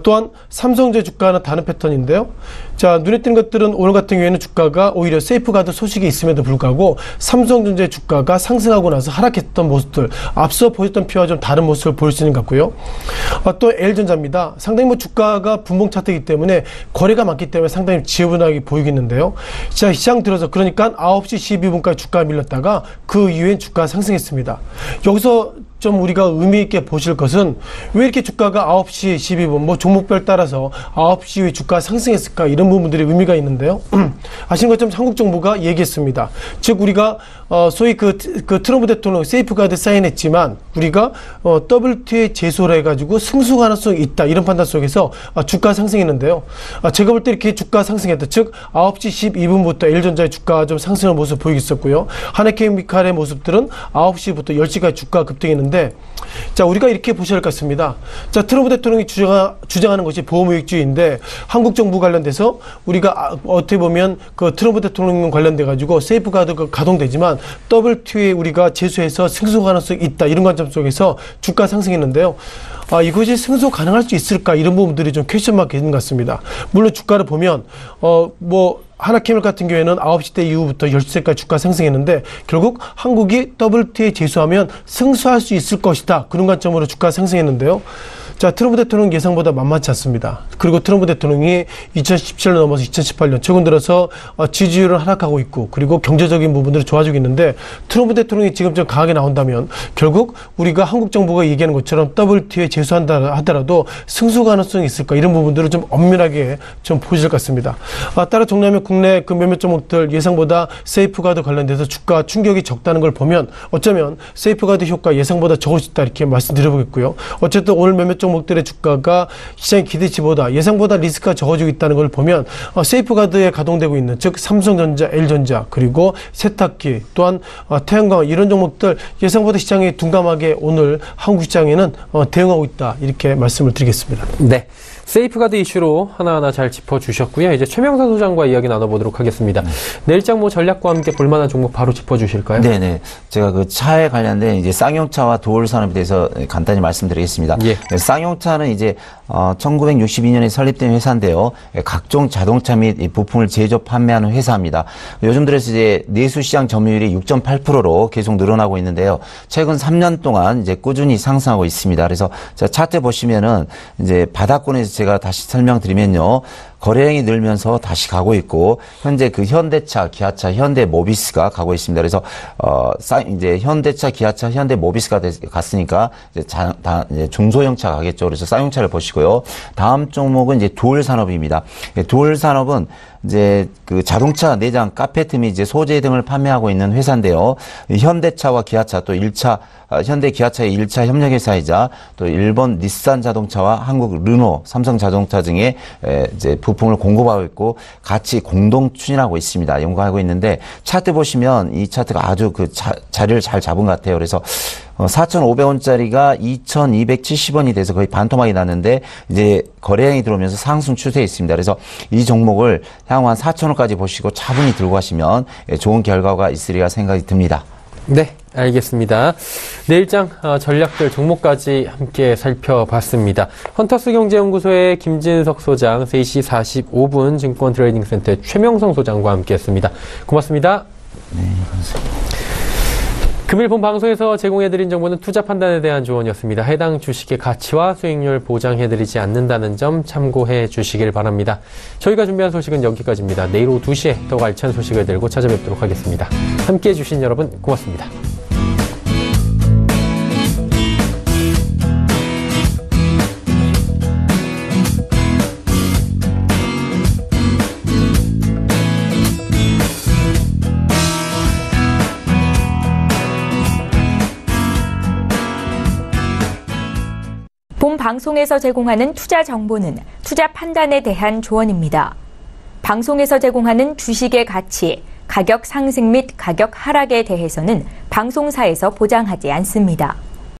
또한 삼성전자 주가는 다른 패턴인데요. 자, 눈에 띄는 것들은 오늘 같은 경우에는 주가가 오히려 세이프가드 소식이 있음에도 불구하고 삼성전자의 주가가 상승하고 나서 하락했던 모습들, 앞서 보였던 표와 좀 다른 모습을 보일 수 있는 것 같고요. 또 L전자입니다. 상당히 분봉 분봉 차트이기 때문에 거래가 많기 때문에 상당히 지저분하게 보이겠는데요. 자, 시장 들어서 그러니까 9시 12분까지 주가가 밀렸다가 그 이후엔 주가가 상승했습니다. 여기서 좀 우리가 의미 있게 보실 것은 왜 이렇게 주가가 9시 12분 종목별 따라서 9시 이후에 주가가 상승했을까, 이런 부분들이 의미가 있는데요. 아시는 것처럼 한국 정부가 얘기했습니다. 즉 우리가 소위 그 트럼프 대통령 세이프가드 사인했지만 우리가 WTO에 제소를 해가지고 승수 가능성이 있다, 이런 판단 속에서 주가 상승했는데요. 제가 볼 때 이렇게 주가 상승했다. 즉 9시 12분부터 L전자의 주가가 좀 상승하는 모습 보이고 있었고요. 하나케미칼의 모습들은 9시부터 10시까지 주가가 급등했는데, 자, 우리가 이렇게 보셔야 할 것 같습니다. 자, 트럼프 대통령이 주장하는 것이 보호무역주의인데 한국 정부 관련돼서 우리가 어떻게 보면 그 트럼프 대통령 관련돼 가지고 세이프가드가 가동되지만 WTO에 우리가 제소해서 승소 가능성이 있다, 이런 관점 속에서 주가 상승했는데요. 이것이 승소 가능할 수 있을까, 이런 부분들이 좀 퀘스천마크 있는 것 같습니다. 물론 주가를 보면 하나케미칼 같은 경우에는 9시 대 이후부터 10시까지 주가 상승했는데 결국 한국이 WTO에 제소하면 승소할 수 있을 것이다, 그런 관점으로 주가 상승했는데요. 자, 트럼프 대통령 예상보다 만만치 않습니다. 그리고 트럼프 대통령이 2017년 넘어서 2018년 최근 들어서 지지율은 하락하고 있고 그리고 경제적인 부분들이 좋아지고 있는데, 트럼프 대통령이 지금 좀 강하게 나온다면 결국 우리가 한국 정부가 얘기하는 것처럼 WTO에 제소한다 하더라도 승소 가능성이 있을까, 이런 부분들을 좀 엄밀하게 좀 보실 것 같습니다. 따라 정리하면 국내 그 몇몇 종목들 예상보다 세이프가드 관련돼서 주가 충격이 적다는 걸 보면 어쩌면 세이프가드 효과 예상보다 적을 수 있다, 이렇게 말씀드려보겠고요. 어쨌든 오늘 몇몇 종목들의 주가가 시장의 기대치보다 예상보다 리스크가 적어지고 있다는 걸 보면 세이프가드에 가동되고 있는 즉 삼성전자, L전자 그리고 세탁기 또한 태양광, 이런 종목들 예상보다 시장이 둔감하게 오늘 한국 시장에는 대응하고 있다, 이렇게 말씀을 드리겠습니다. 네. 세이프가드 이슈로 하나하나 잘 짚어주셨고요. 이제 최명선 소장과 이야기 나눠보도록 하겠습니다. 내일장 전략과 함께 볼만한 종목 바로 짚어주실까요? 네네. 제가 그 차에 관련된 이제 쌍용차와 도올 산업에 대해서 간단히 말씀드리겠습니다. 예. 쌍용차는 이제 1962년에 설립된 회사인데요. 각종 자동차 및 부품을 제조 판매하는 회사입니다. 요즘 들어서 이제 내수시장 점유율이 6.8%로 계속 늘어나고 있는데요. 최근 3년 동안 이제 꾸준히 상승하고 있습니다. 그래서 차트 보시면은 이제 바닥권에서 제가 다시 설명드리면요. 거래량이 늘면서 다시 가고 있고, 현재 그 현대차, 기아차, 현대모비스가 가고 있습니다. 그래서 이제 현대차, 기아차, 현대모비스가 갔으니까 이제 중소형차 가겠죠. 그래서 쌍용차를 보시고요. 다음 종목은 이제 도올산업입니다. 도올산업은 이제 그 자동차 내장 카페트 및 이제 소재 등을 판매하고 있는 회사인데요. 현대차와 기아차 또 현대 기아차의 1차 협력회사이자 또 일본 닛산 자동차와 한국 르노, 삼성 자동차 등의 이제 부품을 공급하고 있고 같이 공동 추진하고 있습니다. 연구하고 있는데 차트 보시면 이 차트가 아주 그 자리를 잘 잡은 것 같아요. 그래서 4,500원짜리가 2,270원이 돼서 거의 반토막이 났는데 이제 거래량이 들어오면서 상승 추세에 있습니다. 그래서 이 종목을 향후 한 4,000원까지 보시고 차분히 들고 가시면 좋은 결과가 있으리라 생각이 듭니다. 네, 알겠습니다. 내일장 전략들 종목까지 함께 살펴봤습니다. 헌터스 경제연구소의 김진석 소장, 3시 45분 증권 트레이딩 센터의 최명성 소장과 함께했습니다. 고맙습니다. 네, 감사합니다. 금일 본 방송에서 제공해드린 정보는 투자 판단에 대한 조언이었습니다. 해당 주식의 가치와 수익률 보장해드리지 않는다는 점 참고해 주시길 바랍니다. 저희가 준비한 소식은 여기까지입니다. 내일 오후 2시에 더욱 알찬 소식을 들고 찾아뵙도록 하겠습니다. 함께해 주신 여러분 고맙습니다. 본 방송에서 제공하는 투자 정보는 투자 판단에 대한 조언입니다. 방송에서 제공하는 주식의 가치, 가격 상승 및 가격 하락에 대해서는 방송사에서 보장하지 않습니다.